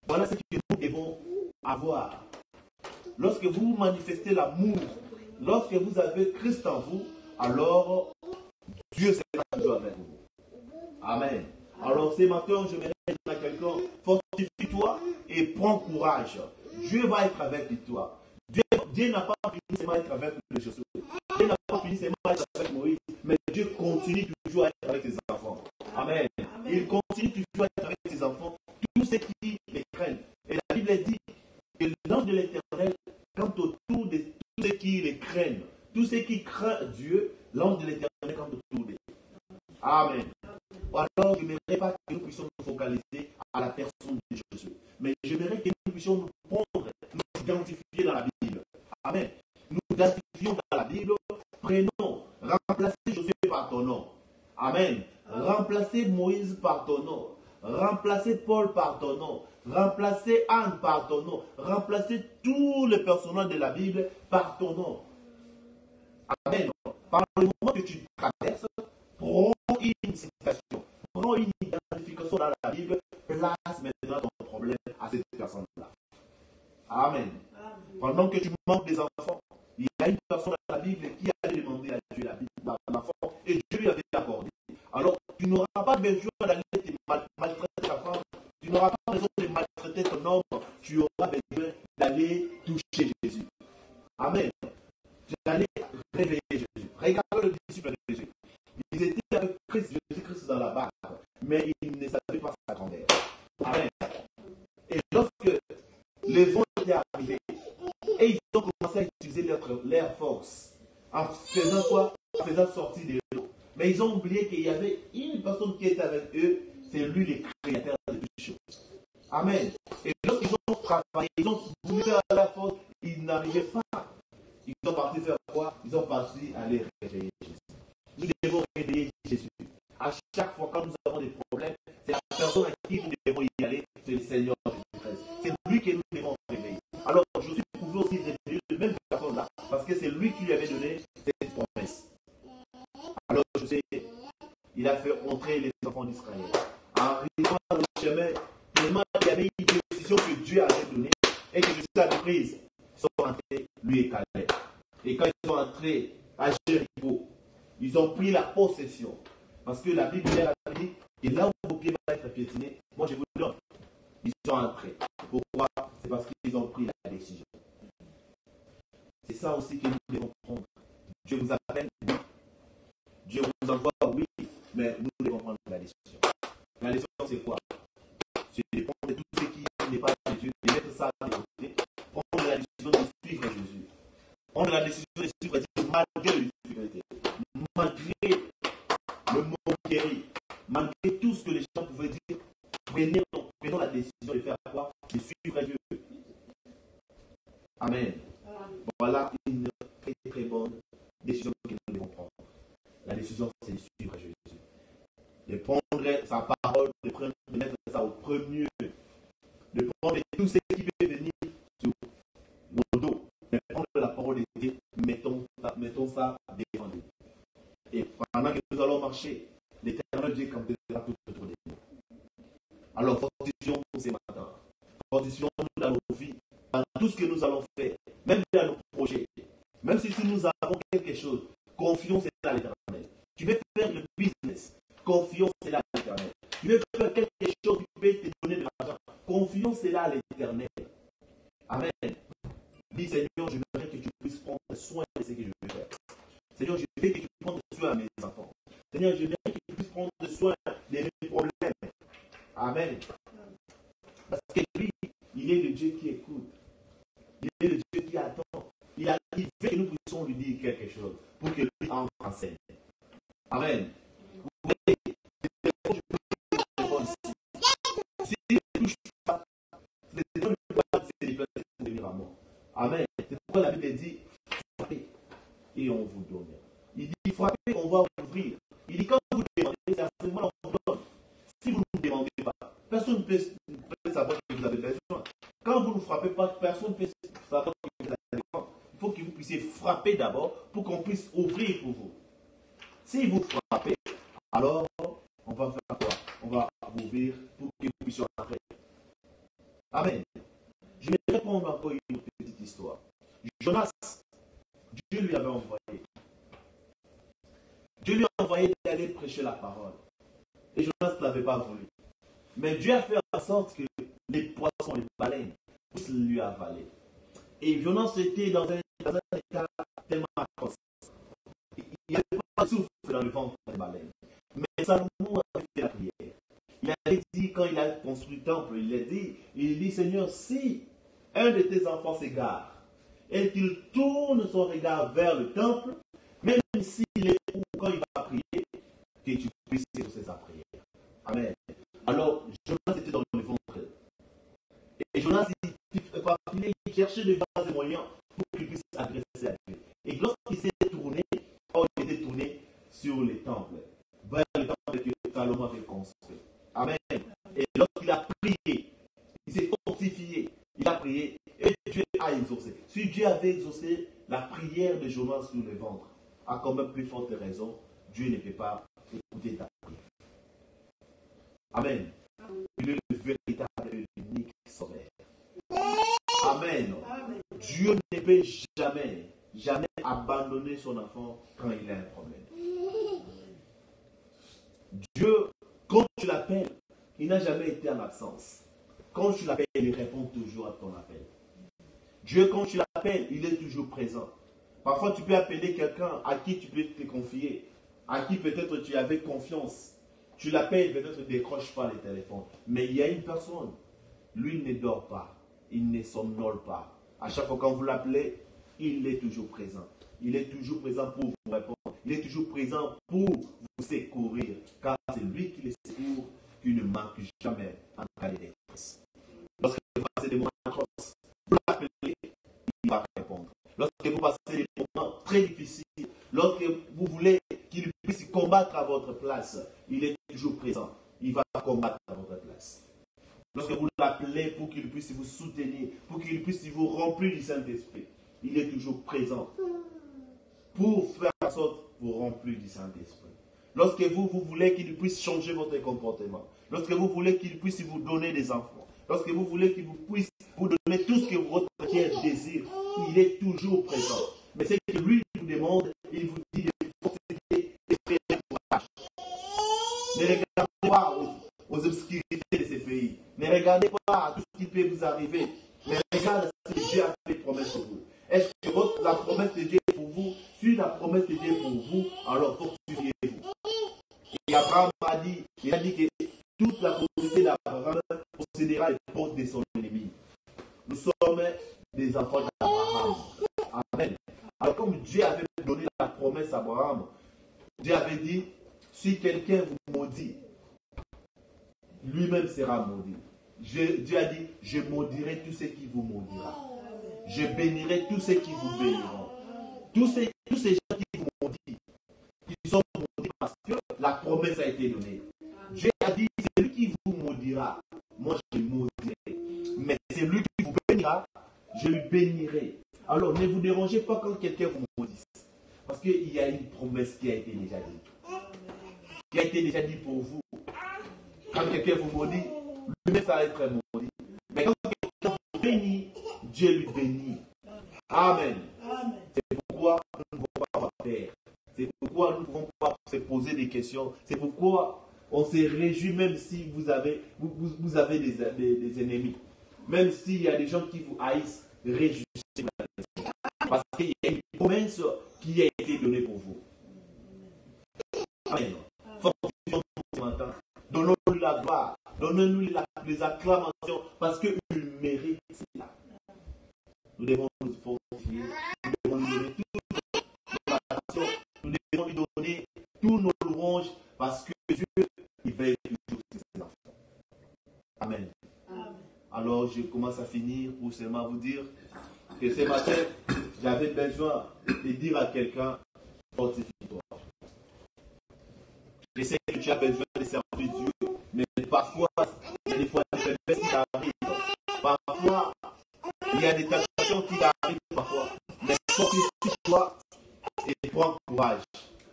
Voilà ce que nous devons avoir. Lorsque vous manifestez l'amour, lorsque vous avez Christ en vous, alors Dieu sera toujours avec vous. Amen. Alors ce matin, je vais dire à quelqu'un, fortifie-toi et prends courage. Dieu va être avec toi. Dieu n'a pas fini seulement être avec le Jésus. Dieu n'a pas fini seulement être avec Moïse, mais Dieu continue toujours à être avec ses enfants. Amen. Il continue toujours à être avec ses enfants, tous ceux qui les craignent. Et la Bible dit que l'ange de l'Éternel campe autour de tous ceux qui les craignent. Tous ceux qui craignent Dieu, l'ange de l'Éternel campe autour d'eux. Amen. Alors, je n'aimerais pas que nous puissions nous focaliser à la personne de Jésus. Mais j'aimerais que nous puissions nous prendre, nous identifier dans la Bible. Amen. Nous identifions dans la Bible, prenons, remplacez Josué par ton nom. Amen. Remplacez Moïse par ton nom. Remplacez Paul par ton nom. Remplacez Anne par ton nom. Remplacez tous les personnages de la Bible par ton nom. Amen. Par le moment que tu traverses, prends une citation, prends une identification dans la Bible, place maintenant ton problème à cette personne-là. Amen. Pendant que tu manques des enfants, il y a une personne dans la Bible qui allait demander à Dieu l'enfant et Dieu lui avait accordé. Alors, tu n'auras pas besoin d'aller te maltraiter ta femme, tu n'auras pas besoin de maltraiter ton homme, tu auras besoin d'aller toucher Jésus. Amen. Tu allais réveiller Jésus. Regarde le disciple de Jésus. Ils étaient avec Christ, Jésus-Christ dans la barque, mais ils ne savaient pas sa grandeur. Amen. Et lorsque les vents étaient arrivés, et ils ont commencé à utiliser leur force, en faisant quoi? En faisant sortir de l'eau. Mais ils ont oublié qu'il y avait une personne qui était avec eux, c'est lui le créateur de toutes choses. Amen. Et lorsqu'ils ont travaillé, ils ont voulu faire la force, ils n'arrivaient pas. Ils sont partis faire quoi? Ils sont partis aller réveiller Jésus. Nous devons réveiller Jésus. À chaque fois quand nous avons des problèmes, c'est la personne à qui nous devons y aller, c'est le Seigneur Jésus-Christ. C'est lui que nous devons réveiller. Alors Jésus pouvait aussi réveiller de même personne-là, parce que c'est lui qui lui avait donné cette promesse. Alors je sais, il a fait entrer les enfants d'Israël. En arrivant dans le chemin, tellement il y avait une décision que Dieu avait donnée et que Jésus avait prise. Ils sont rentrés, lui et Caleb. Et quand ils sont entrés à Jéricho, ils ont pris la possession. Parce que la Bible a dit que là où vos pieds vont être piétinés, moi je vous le donne. Ils sont entrés. Pourquoi? C'est parce qu'ils ont pris la décision. C'est ça aussi que nous devons prendre. Dieu vous appelle, oui. Dieu vous envoie, oui, mais nous devons prendre la décision. La décision, c'est quoi? C'est de prendre tout ce qui n'est pas de Dieu, de mettre ça de côté, prendre la décision de suivre Jésus. Prendre la décision de suivre Jésus malgré les difficultés, malgré le moquerie, malgré tout ce que les gens pouvaient dire. Prenons la décision de faire quoi? De suivre Dieu. Amen. Voilà une très très bonne décision que nous devons prendre. La décision, c'est de suivre Jésus. De prendre sa parole, de mettre ça au premier, de prendre tout ce qui peut venir sur nos dos, de prendre la parole de Dieu, mettons ça devant nous. Et pendant que nous allons marcher, l'Éternel Dieu campera tout autour de nous. Alors, fortifions-nous ce matin. Fortifions-nous dans nos vies, dans tout ce que nous allons faire, même dans nos projets. Même si nous avons quelque chose, confions cela à l'Éternel. Tu veux faire le business, confions cela à l'Éternel. Tu veux faire quelque chose qui peut te donner de l'argent, confions cela à l'Éternel. Amen. Dis Seigneur, je voudrais que tu puisses prendre soin de ce que je veux faire. Seigneur, je veux que tu prennes soin de mes enfants. Seigneur, je veux que tu puisses prendre soin de mes problèmes. Amen. Parce que lui, il est le Dieu qui écoute. Il est le Dieu qui attend. Il veut que nous puissions lui dire quelque chose pour que lui entre en scène. Amen. Vous voyez, si je ne touche pas, les gens ne peuvent pas se déplacer pour venir à moi. Amen. C'est pourquoi la Bible dit frappez et on vous donne. Il dit frappez, on va ouvrir. Il dit quand vous demandez, c'est à ce moment-là qu'on vous donne. Si vous ne demandez pas, personne ne peut savoir que vous avez besoin. Quand vous ne frappez pas, personne ne peut savoir que vous avez besoin. Il faut que vous puissiez frapper d'abord pour qu'on puisse ouvrir pour vous. Si vous frappez, alors on va faire quoi? On va vous ouvrir pour que vous puissiez entrer. Amen. Je vais répondre prêcher la parole. Et Jonas n'avait pas voulu. Mais Dieu a fait en sorte que les poissons, les baleines, puissent lui avaler. Et Jonas était dans un état tellement atroce. Il n'y avait pas de souffle dans le ventre des baleines. Mais Salomon a fait la prière. Il a dit, quand il a construit le temple, il dit, Seigneur, si un de tes enfants s'égare et qu'il tourne son regard vers le temple, même s'il est où quand il va prier, que tu puisses exaucer sa prière. Amen. Alors, Jonas était dans le ventre. Et Jonas, il cherchait de vases et moyens pour qu'il puisse agresser à Dieu. Et lorsqu'il s'est tourné, il était tourné sur les temples, vers le temple que Salomon avait construit. Amen. Et lorsqu'il a prié, il s'est fortifié, il a prié, et Dieu a exaucé. Si Dieu avait exaucé la prière de Jonas sur le ventre, à quand même plus forte raison, Dieu ne peut pas écouter ta prière. Amen. Il est le véritable et l'unique sauveur. Amen. Dieu ne peut jamais abandonner son enfant quand il a un problème. Dieu, quand tu l'appelles, il n'a jamais été en absence. Quand tu l'appelles, il répond toujours à ton appel. Dieu, quand tu l'appelles, il est toujours présent. Parfois, tu peux appeler quelqu'un à qui tu peux te confier, à qui peut-être tu avais confiance. Tu l'appelles, peut-être ne décroche pas le téléphone. Mais il y a une personne, lui ne dort pas, il ne somnole pas. À chaque fois quand vous l'appelez, il est toujours présent. Il est toujours présent pour vous répondre. Il est toujours présent pour vous secourir. Car c'est lui qui les secourt, qui ne manque jamais en cas de détresse. Lorsque vous passez des moments atroces, vous l'appelez, il va répondre. Lorsque vous passez des moments très difficiles, lorsque vous voulez qu'il puisse combattre à votre place, il est toujours présent. Il va combattre à votre place. Lorsque vous l'appelez pour qu'il puisse vous soutenir, pour qu'il puisse vous remplir du Saint-Esprit, il est toujours présent pour faire en sorte de vous remplir du Saint-Esprit. Lorsque vous voulez qu'il puisse changer votre comportement, lorsque vous voulez qu'il puisse vous donner des enfants, lorsque vous voulez qu'il puisse vous donner tout ce que votre cœur désire, il est toujours présent. Mais c'est que lui vous demande, il vous dit de fortifier et de faire courage. Ne regardez pas aux obscurités de ces pays. Ne regardez pas à tout ce qui peut vous arriver. Mais regardez si Dieu a fait des promesses pour vous. Est-ce que la promesse de Dieu est pour vous? Si la promesse de Dieu est pour vous, alors fortifiez-vous. Et Abraham a dit que toute la communauté d'Abraham possédera les portes de son ennemi. Nous sommes des enfants d'Abraham. Amen. Alors comme Dieu avait donné la promesse à Abraham, Dieu avait dit, si quelqu'un vous maudit, lui-même sera maudit. Dieu a dit, je maudirai tous ceux qui vous maudira. Je bénirai tous ceux qui vous béniront. Tous ces gens qui vous maudissent, qui sont maudits parce que la promesse a été donnée. Dieu a dit, c'est lui qui vous maudira. Moi, je maudirai. Mais c'est lui qui vous bénira, je lui bénirai. Alors, ne vous dérangez pas quand quelqu'un vous maudisse. Parce qu'il y a une promesse qui a été déjà dite. Qui a été déjà dite pour vous. Quand quelqu'un vous maudit, lui-même ça va être maudit. Mais quand quelqu'un vous bénit, Dieu lui bénit. Amen. C'est pourquoi nous ne pouvons pas avoir peur. C'est pourquoi nous ne pouvons pas se poser des questions. C'est pourquoi on se réjouit même si vous avez des ennemis. Même s'il y a des gens qui vous haïssent, réjouissez-vous. Parce qu'il y a une promesse qui a été donnée pour vous. Amen. Fortifions-nous ce matin. Donnons-lui la gloire. Donnons-lui les acclamations. Parce qu'il mérite cela. Nous devons nous fortifier. Nous devons lui donner toute notre attention. Nous devons lui donner tous nos louanges. Parce que Dieu, il veille toujours sur ses enfants. Amen. Alors je commence à finir pour seulement vous dire que ce matin, j'avais besoin de dire à quelqu'un, fortifie-toi. Je sais que tu as besoin de servir Dieu, mais parfois, il y a des fois des faiblesses qui arrivent. Parfois, il y a des tentations qui arrivent parfois. Mais fortifie-toi et prends courage.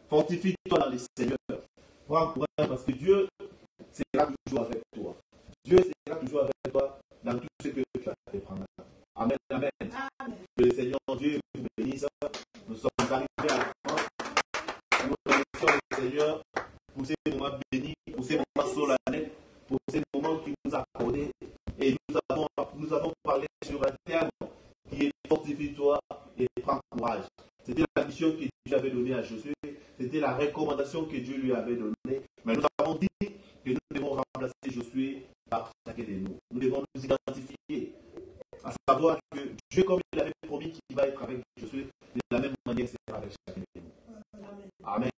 Fortifie-toi dans le Seigneur. Prends courage parce que Dieu sera toujours avec toi. Dieu sera toujours avec toi dans tout ce que tu as fait prendre. Amen, amen. Que le Seigneur Dieu vous bénisse. Nous sommes arrivés à la fin. Nous remercions le Seigneur pour ce béni pour ces moments solennels, pour ces moments qu'il nous a accordés. Et nous avons parlé sur un terme qui est fortifie-toi et prends courage. C'était la mission que Dieu avait donnée à Josué. C'était la recommandation que Dieu lui avait donnée. Mais nous avons dit que nous devons remplacer Josué par chacun de nous. Nous devons nous identifier. À savoir que Dieu, comme il avait promis qu'il va être avec Josué, de la même manière, c'est avec chacun de nous. Amen.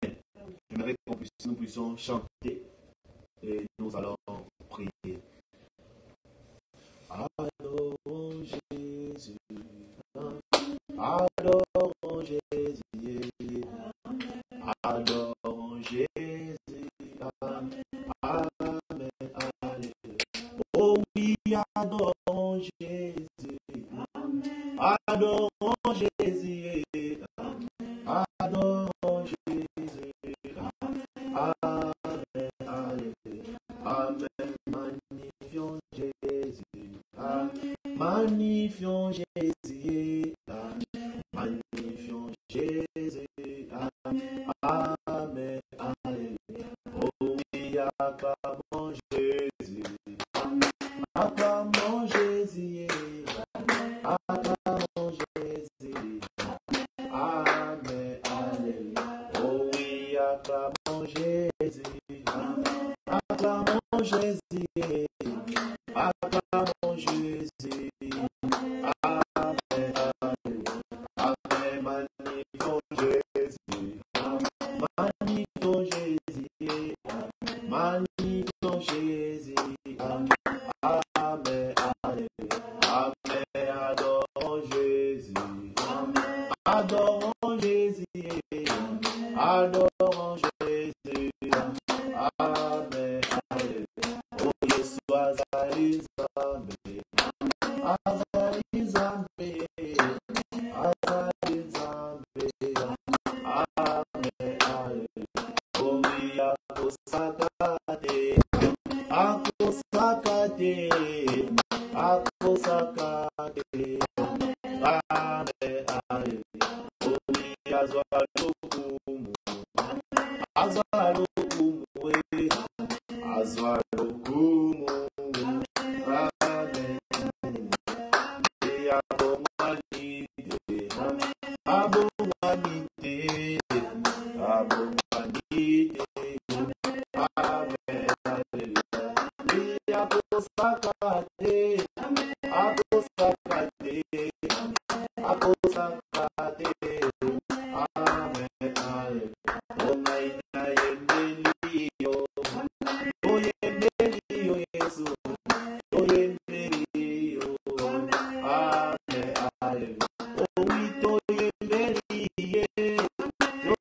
J'aimerais que nous puissions chanter et nous allons prier. Adorons Jésus. Adorons Jésus. Adorons Jésus. Amen. Oh oui, adorons Jésus. Adorons Jésus. Adorons Jésus. Amen. Amen. Magnifions Jésus. Magnifions Jésus. Magnifions Jésus. Amen. Oh oui, acclamons Jésus. Acclamons Jésus. Acclamons Jésus. Amen. Oh oui, acclamons Jésus. Acclamons Jésus. Acclamons Jésus. Amen. Amen. Magnifions Jésus. Magnifions Jésus. Magnifions Jésus. Amen. Amen. Adorons Jésus. Adorons Jésus. Adorons Jésus. Amen. Oh Jésus, Azalizambe. Azalizambe. Azalizambe. Amen. Oh oui, akosakate. Akosakate. Akosakate. Amen. Oh oui, azwalukumu. Azwalukumu. Azwalukumu. Amen. Abonganite. Abonganite. Abonganite. Amen. Akosakate. Akosakate. Akosakate. Amen. Omaina yembelio. Oyembelio Yesu. Oyembelio. Amen. Owito yembelie.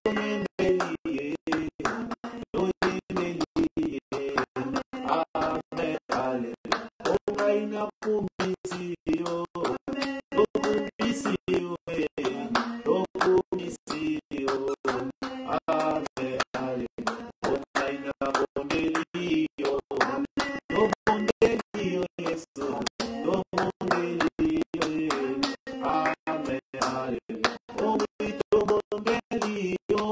Oyembelie. Oyembelie. Amen. Omaina kumisio. Okumisio. Okumisio. Amen. Omaina bondelio. Bondelio Yesu. Bondelio. Amen. Owito bondelio.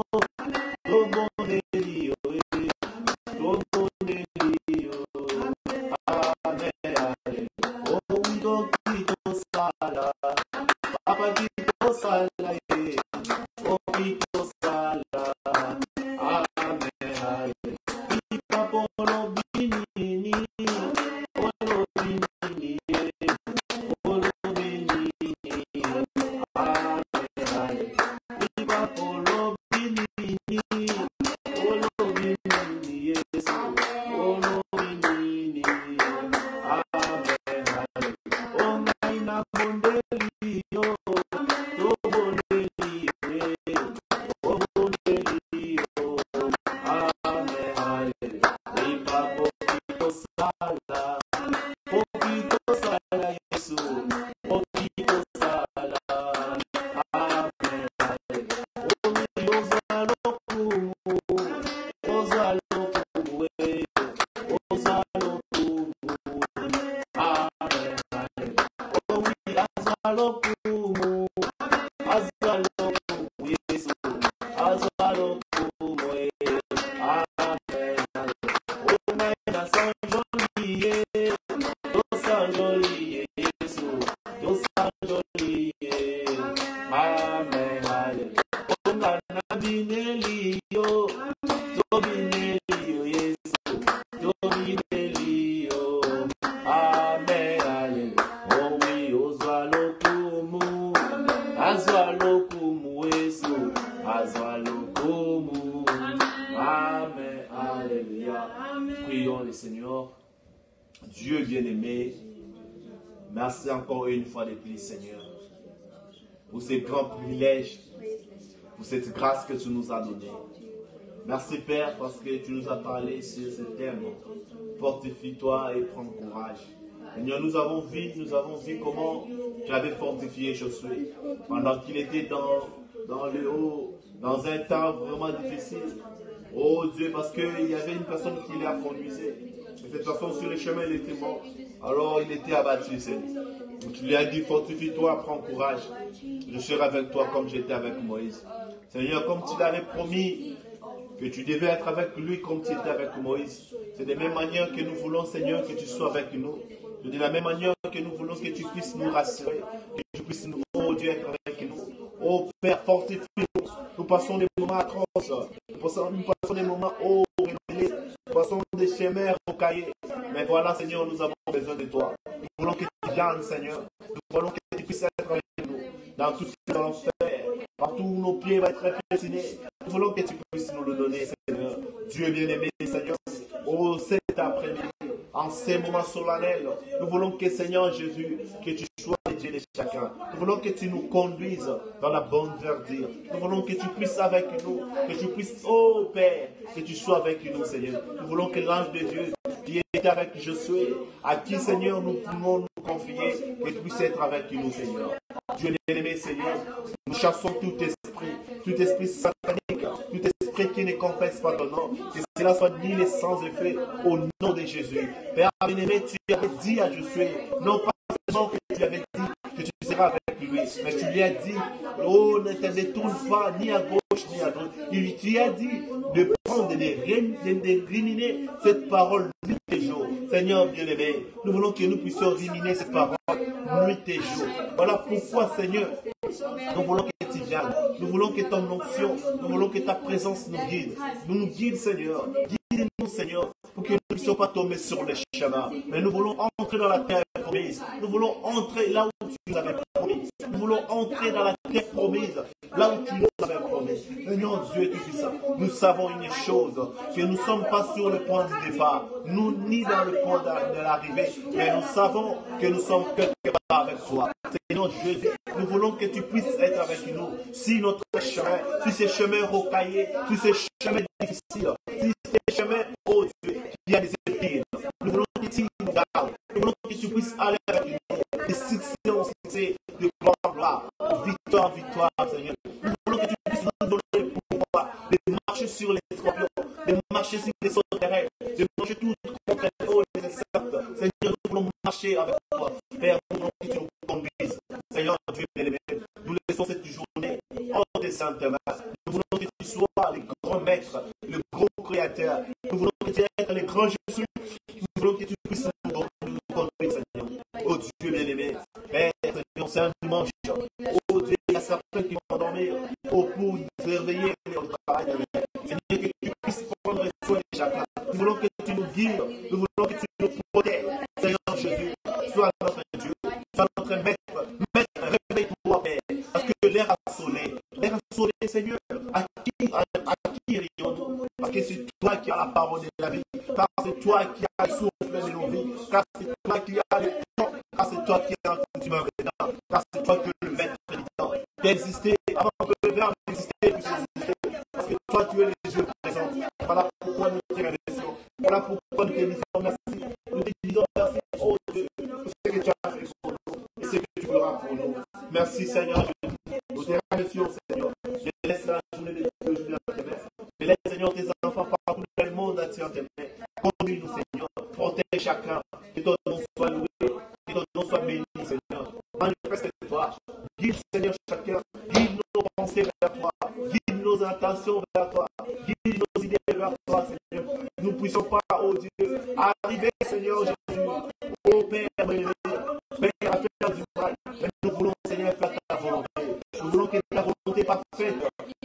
Bondelio. Bondelio. Amen. Owito kito sala. Papa kito sala. Owito sala. Amen. Pipa polo binini. Polo binini. Polo binini. Amen. Pipa polo binini. Polo binini. Yes. Polo binini. Amen. Omaina bondelio. Bondelio. Bondelio. Amen. Pipa poquito sala. Poquito sala, Yesu. Poquito sala. Amen. Ozalokumu. Ozalokumu. Ozalokumu. Amen. Oh oui, azalokumu. Azalokumu, Yesu. Azalokumu. Amen. prions le Seigneur. Dieu bien-aimé, merci encore une fois de plus, Seigneur, pour ces grands privilèges, pour cette grâce que tu nous as donnée. Merci, Père, parce que tu nous as parlé sur ce thème. Fortifie-toi et prends courage. Seigneur, nous avons vu comment tu avais fortifié Josué pendant qu'il était dans le haut, dans un temps vraiment difficile. Oh Dieu, parce qu'il y avait une personne qui l'a conduisait. Et cette personne sur le chemin, il était mort. Alors il était abattu, Seigneur. Tu lui as dit, fortifie-toi, prends courage. Je serai avec toi comme j'étais avec Moïse. Seigneur, comme tu l'avais promis, que tu devais être avec lui comme tu étais avec Moïse. C'est de la même manière que nous voulons, Seigneur, que tu sois avec nous. De la même manière que nous voulons que tu puisses nous rassurer, que tu puisses nous, oh Dieu, être avec nous. Oh Père, fortifie-nous. Nous passons des moments atroces. Nous passons des moments, oh, révélés. Nous passons des chemins rocaillés. Mais voilà, Seigneur, nous avons besoin de toi. Nous voulons que tu viennes, Seigneur. Nous voulons que tu puisses être avec nous. Dans tout ce que nous allons faire. Partout où nos pieds vont être dessinés. Nous voulons que tu puisses nous le donner, Seigneur. Dieu bien-aimé, Seigneur. Oh, cet après-midi, en ces moments solennels, nous voulons que, Seigneur Jésus, que tu sois le Dieu de chacun. Nous voulons que tu nous conduises dans la bonne verdure. Nous voulons que tu puisses avec nous, que tu puisses, oh Père, que tu sois avec nous, Seigneur. Nous voulons que l'ange de Dieu qui était avec Josué, à qui, Seigneur, nous pouvons nous confier, que tu puisses être avec nous, Seigneur. Dieu bien-aimé, Seigneur, nous chassons tout esprit satanique, tout esprit qui ne confesse pas ton nom, que cela soit nul et sans effet au nom de Jésus. Père bien-aimé, tu avais dit à Josué, non pas seulement que tu avais dit que tu seras avec lui, mais tu lui as dit, oh, ne te détourne pas ni à gauche ni à droite. Il tu as dit de prendre, de ruminer cette parole nuit et jour. Seigneur bien-aimé, nous voulons que nous puissions ruminer cette parole nuit et jour. Voilà pourquoi, Seigneur, nous voulons que tu viennes. Nous voulons que ton onction, nous voulons que ta présence nous guide. Nous guide, Seigneur. Guide-nous, Seigneur, pour que nous ne puissions pas tomber sur les chemins. Mais nous voulons entrer dans la terre promise. Nous voulons entrer là où tu nous avais promis. Nous voulons entrer dans la terre promise, là où tu nous avais promis. Seigneur Dieu Tout-Puissant, nous savons une chose, que nous ne sommes pas sur le point du départ, nous ni dans le point de l'arrivée, mais nous savons que nous sommes quelque part avec toi. Seigneur Jésus, nous voulons que tu puisses être avec nous, si notre chemin, si ces chemins rocaillés, si ces chemins difficiles, si ces chemins, oh Dieu, qui a des épines. Nous voulons que tu nous gardes, nous voulons que tu puisses aller avec nous, de succès en succès, de gloire en gloire, victoire en victoire, Seigneur. Nous voulons que tu puisses nous donner le pouvoir de marcher sur les scorpions, de marcher sur les sauterelles, de marcher tout contre les insectes. Seigneur, nous voulons marcher avec toi. Père, nous voulons que tu nous conduises. Seigneur Dieu bien-aimé, nous laissons cette journée en tes saintes mains. Nous voulons que tu sois le grand maître, le grand créateur. Nous voulons que tu aies le grand Jésus. Nous voulons que tu puisses nous conduire, Seigneur. Oh Dieu bien-aimé, Père, Seigneur, c'est un dimanche. Oh Dieu, il y a certains qui vont dormir. Oh, pour se réveiller au travail de Seigneur, que tu puisses prendre soin de chacun. Nous voulons que tu nous guides. Nous voulons que tu nous protèges. Seigneur Jésus, sois notre Dieu, sois notre maître. Maître, réveille-toi, Père. Parce que l'air a sonné. L'air a sonné, Seigneur. À qui irions-nous? Parce que c'est toi qui as la parole de la vie. Car c'est toi qui as le souffle de nos vies. Car c'est toi qui as le temps. Car c'est toi qui as un coutume maintenant. Car c'est toi que le maître du temps. D'exister avant que le verbe exister puisse exister. Parce que toi, tu es le Dieu présent. Voilà pourquoi nous te remercions. Voilà pourquoi nous te disons merci. Nous te disons merci, oh Dieu, pour ce que tu as fait pour nous et ce que tu feras pour nous. Merci, Seigneur. Nous te remercions, Seigneur. Je laisse la journée de Dieu aujourd'hui dans tes mains. Je laisse, Seigneur, tes enfants partout dans le monde entier en tes mains. Conduis-nous, Seigneur. Protège chacun. Que ton nom soit loué. Que ton nom soit béni, Seigneur. Manifeste-toi. Guide, Seigneur, chacun. Guide nos pensées vers toi. Guide nos intentions vers toi. Guide nos idées vers toi, Seigneur. Nous ne puissions pas, oh Dieu, arriver, Seigneur Jésus, oh Père, Père, à faire du mal. Mais nous voulons, Seigneur, faire ta volonté. Nous voulons que ta volonté parfaite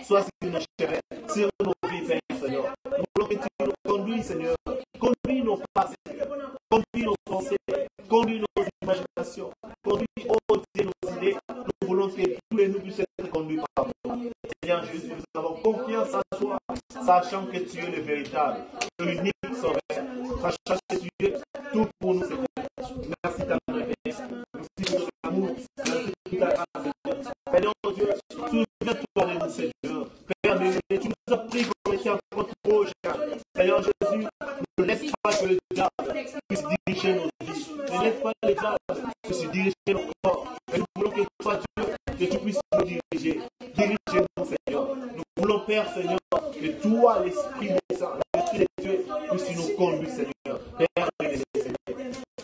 soit sur nos chemins, sur nos vies, Père, Seigneur. Nous voulons que tu nous conduis, Seigneur. Conduis nos passés, conduis nos pensées, conduis nos imaginations, conduis, oh Dieu, nos idées. Nous voulons que tous les nous puissent être conduits par toi. Seigneur Jésus, nous avons confiance en toi. sachant que tu es le véritable, l'unique sauveur, sachant que tu es tout pour nous, Seigneur. Merci ta Merci pour ton amour, merci pour ta grâce, Seigneur. Seigneur Dieu, souviens-toi de nous, Seigneur. Père béni, tu nous as pris comme étant votre proche. Seigneur Jésus, ne laisse pas que le diable puisse diriger nos vies. Ne laisse pas que le diable puisse diriger nos corps. Mais nous voulons que toi, Dieu, que tu puisses nous diriger. Dirige-nous, Seigneur. Nous voulons, Père, Seigneur, que toi, l'Esprit des Saints, l'Esprit de Dieu, puisse nous conduire, Seigneur. Père, Seigneur.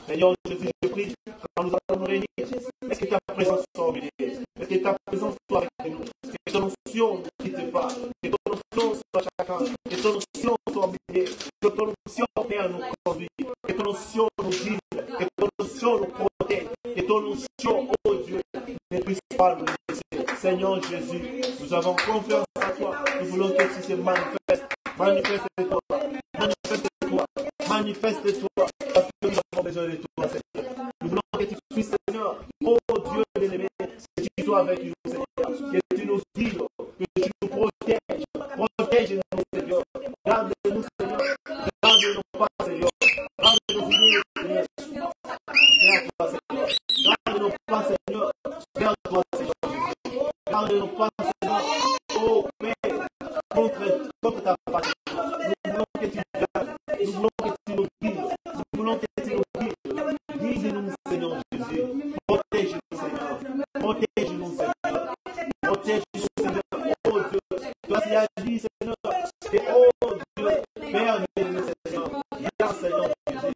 Seigneur Jésus, je prie, quand nous allons nous réunir, est-ce que ta présence soit au milieu? Est-ce que ta présence soit avec nous? Que ton onction ne quitte pas. Que ton onction soit chacun. Que ton onction soit au milieu. Que ton onction, Père, nous conduise. Que ton onction nous guide. Que ton onction nous protège. Que ton onction, oh Dieu, ne puisse pas nous laisser. Seigneur Jésus, nous avons confiance en toi. Nous voulons que tu te manifestes. Manifeste-toi. Manifeste-toi. Manifeste-toi. Parce que nous avons besoin de toi, Seigneur. Nous voulons que tu puisses, Seigneur, oh Dieu bien-aimé, que tu sois avec nous, Seigneur. Que tu nous guides, que tu nous protèges. Protège-nous, Seigneur. Garde-nous, Seigneur. Garde-nous pas, Seigneur. Garde-nous, Seigneur. Garde-toi, Seigneur. Garde-nous pas, Seigneur. Garde-toi, Seigneur. Garde-nous pas, Seigneur. Oh Père, contre ta parole. Nous voulons que tu gardes. Nous voulons que tu nous guides. Nous voulons que tu nous guides. Guide-nous, Seigneur Jésus. Protège-nous, Seigneur. Protège-nous, Seigneur. Protège-nous, Seigneur. Oh Dieu. Toi, tu as dit, Seigneur. Et oh Dieu, Père, Seigneur. Viens, Seigneur Jésus.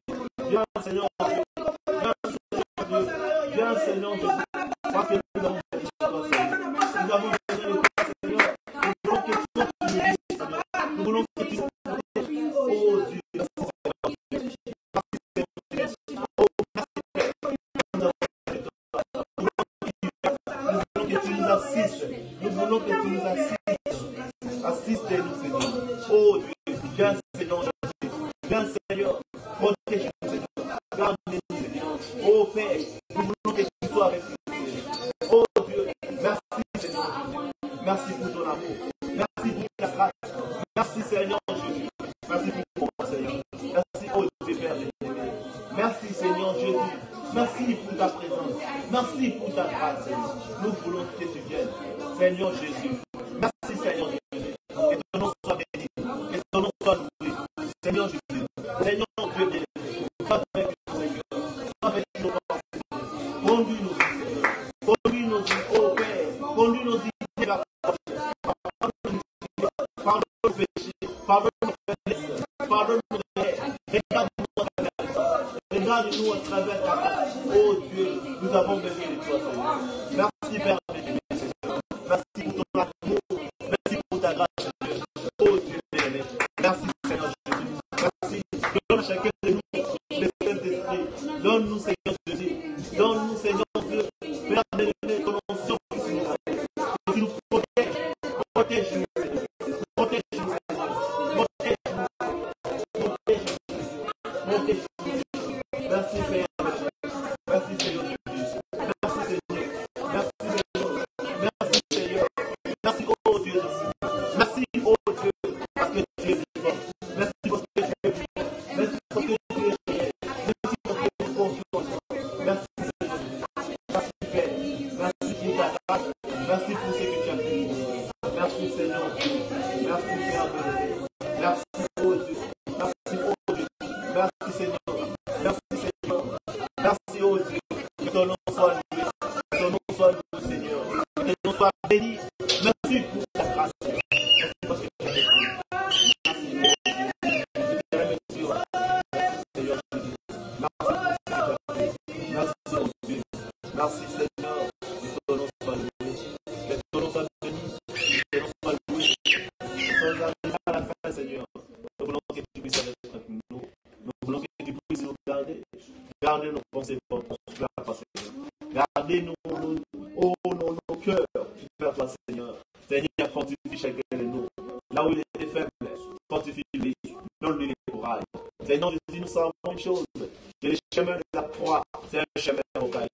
Viens, Seigneur Jésus. Viens, Seigneur Jésus. Parce que nous avons besoin de toi, Seigneur. Nous avons besoin de toi, Seigneur. Nous voulons que tu nous guides, Seigneur. Nous voulons que tu nous protèges. Oh Dieu, merci, Seigneur. Merci, Seigneur. Oh, merci, nous voulons que tu nous assistes. Nous voulons que tu nous assistes. Assiste-nous, Seigneur. Oh Dieu, viens, Seigneur Jésus. Viens, Seigneur. Protège-nous, Seigneur. Garde-nous, Seigneur. Oh Père, nous voulons que tu sois avec nous, Seigneur. Oh Dieu, merci, Seigneur Jésus. Merci pour ton amour. Merci pour ta grâce. Merci, Seigneur Jésus. Merci pour ton Seigneur. Merci, oh Dieu, Père bien-aimé. Merci, Seigneur Jésus. Merci pour ta présence. Merci pour ta grâce, Seigneur. Nous voulons que tu viennes. Seigneur Jésus. Merci, Seigneur Jésus. Que ton nom soit béni. Que ton nom soit loué. Seigneur Jésus. Seigneur Dieu bien-aimé. Sois avec nous, Seigneur. Sois avec nos pensées. Conduis-nous, Seigneur. Conduis-nous, oh Père. Conduis-nous vers la prochaine. Pardonne nos péchés. Pardonne nos faiblesses. Pardonne nos erreurs. Regarde-nous à travers. Regarde-nous à travers ta grâce. Oh Dieu, nous avons besoin de toi, Seigneur. Merci, Père bien-aimé, Seigneur. Merci pour ton amour. Merci pour ta grâce, Seigneur. Oh Dieu bien-aimé. Merci, Seigneur Jésus. Merci. Donne à chacun de nous le Saint-Esprit. Donne-nous, Seigneur Jésus. Donne-nous, Seigneur Dieu. Père bien-aimé, ton onction puisse nous garder. Que tu nous protèges. Protège-nous, Seigneur. Protège-nous, Seigneur. Protège-nous. Protège-nous. Protège-nous. Merci, Père. Merci, Seigneur Jésus. Merci, Seigneur. Merci, Seigneur. Merci, Seigneur. Merci, oh Dieu Jésus. Merci, oh Dieu, parce que tu es vivant. Merci parce que tu es vivant. Merci parce que tu es réel. Merci parce que tu es confiant. Merci, Seigneur. Merci, Père. Merci pour ta grâce. Merci pour ce que tu as fait pour nous. Merci, Seigneur. Merci, Père. Merci, oh Dieu. Merci, oh Dieu. Merci, Seigneur. Merci, Seigneur. Merci, oh Dieu. Que ton nom soit loué. Que ton nom soit loué, Seigneur. Que ton nom soit béni. Merci pour ta grâce. Merci parce que tu as fait. Merci, Seigneur. Que ton nom soit loué. Que ton nom soit béni. Que ton nom soit loué. Nous arrivons à la fin, Seigneur. Nous voulons que tu puisses être avec nous. Nous voulons que tu puisses nous garder. Garder nos pensées pour la passé. Gardez oh, nos cœurs vers toi, Seigneur. Seigneur, fortifie chacun de nous. Là où il est faible, fortifie-lui. Donne-lui le courage. Seigneur, Jésus, nous savons une chose. Que le chemin de la croix, c'est un chemin rocaillé.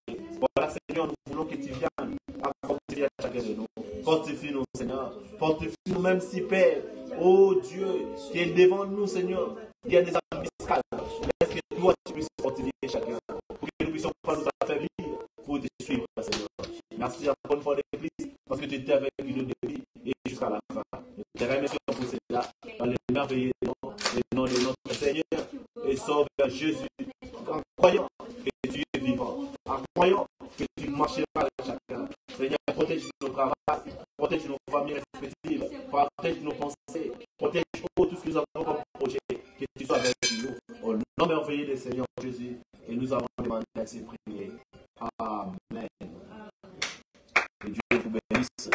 Voilà, Seigneur, nous voulons que tu viennes à fortifier chacun de nous. Fortifie-nous, Seigneur. Fortifie-nous, même si, Père, Oh Dieu, qui est devant nous, Seigneur, il y a des embuscades. Laisse que toi, tu puisses fortifier chacun. Pour que nous puissions pas nous affaiblir pour te suivre, Seigneur. Merci encore une fois l'Église, parce que tu étais avec nous depuis et jusqu'à la fin. Je te remercie pour cela, dans le merveilleux nom de notre Seigneur et Sauveur Jésus, en croyant que tu es vivant, en croyant que tu marcheras avec chacun. Seigneur, protège nos travail, protège nos familles respectives, protège nos pensées, protège tout ce que nous avons comme projet, que tu sois avec nous. Au nom merveilleux du Seigneur Jésus, et nous avons demandé à ces prières. Amen. Que Dieu vous bénisse.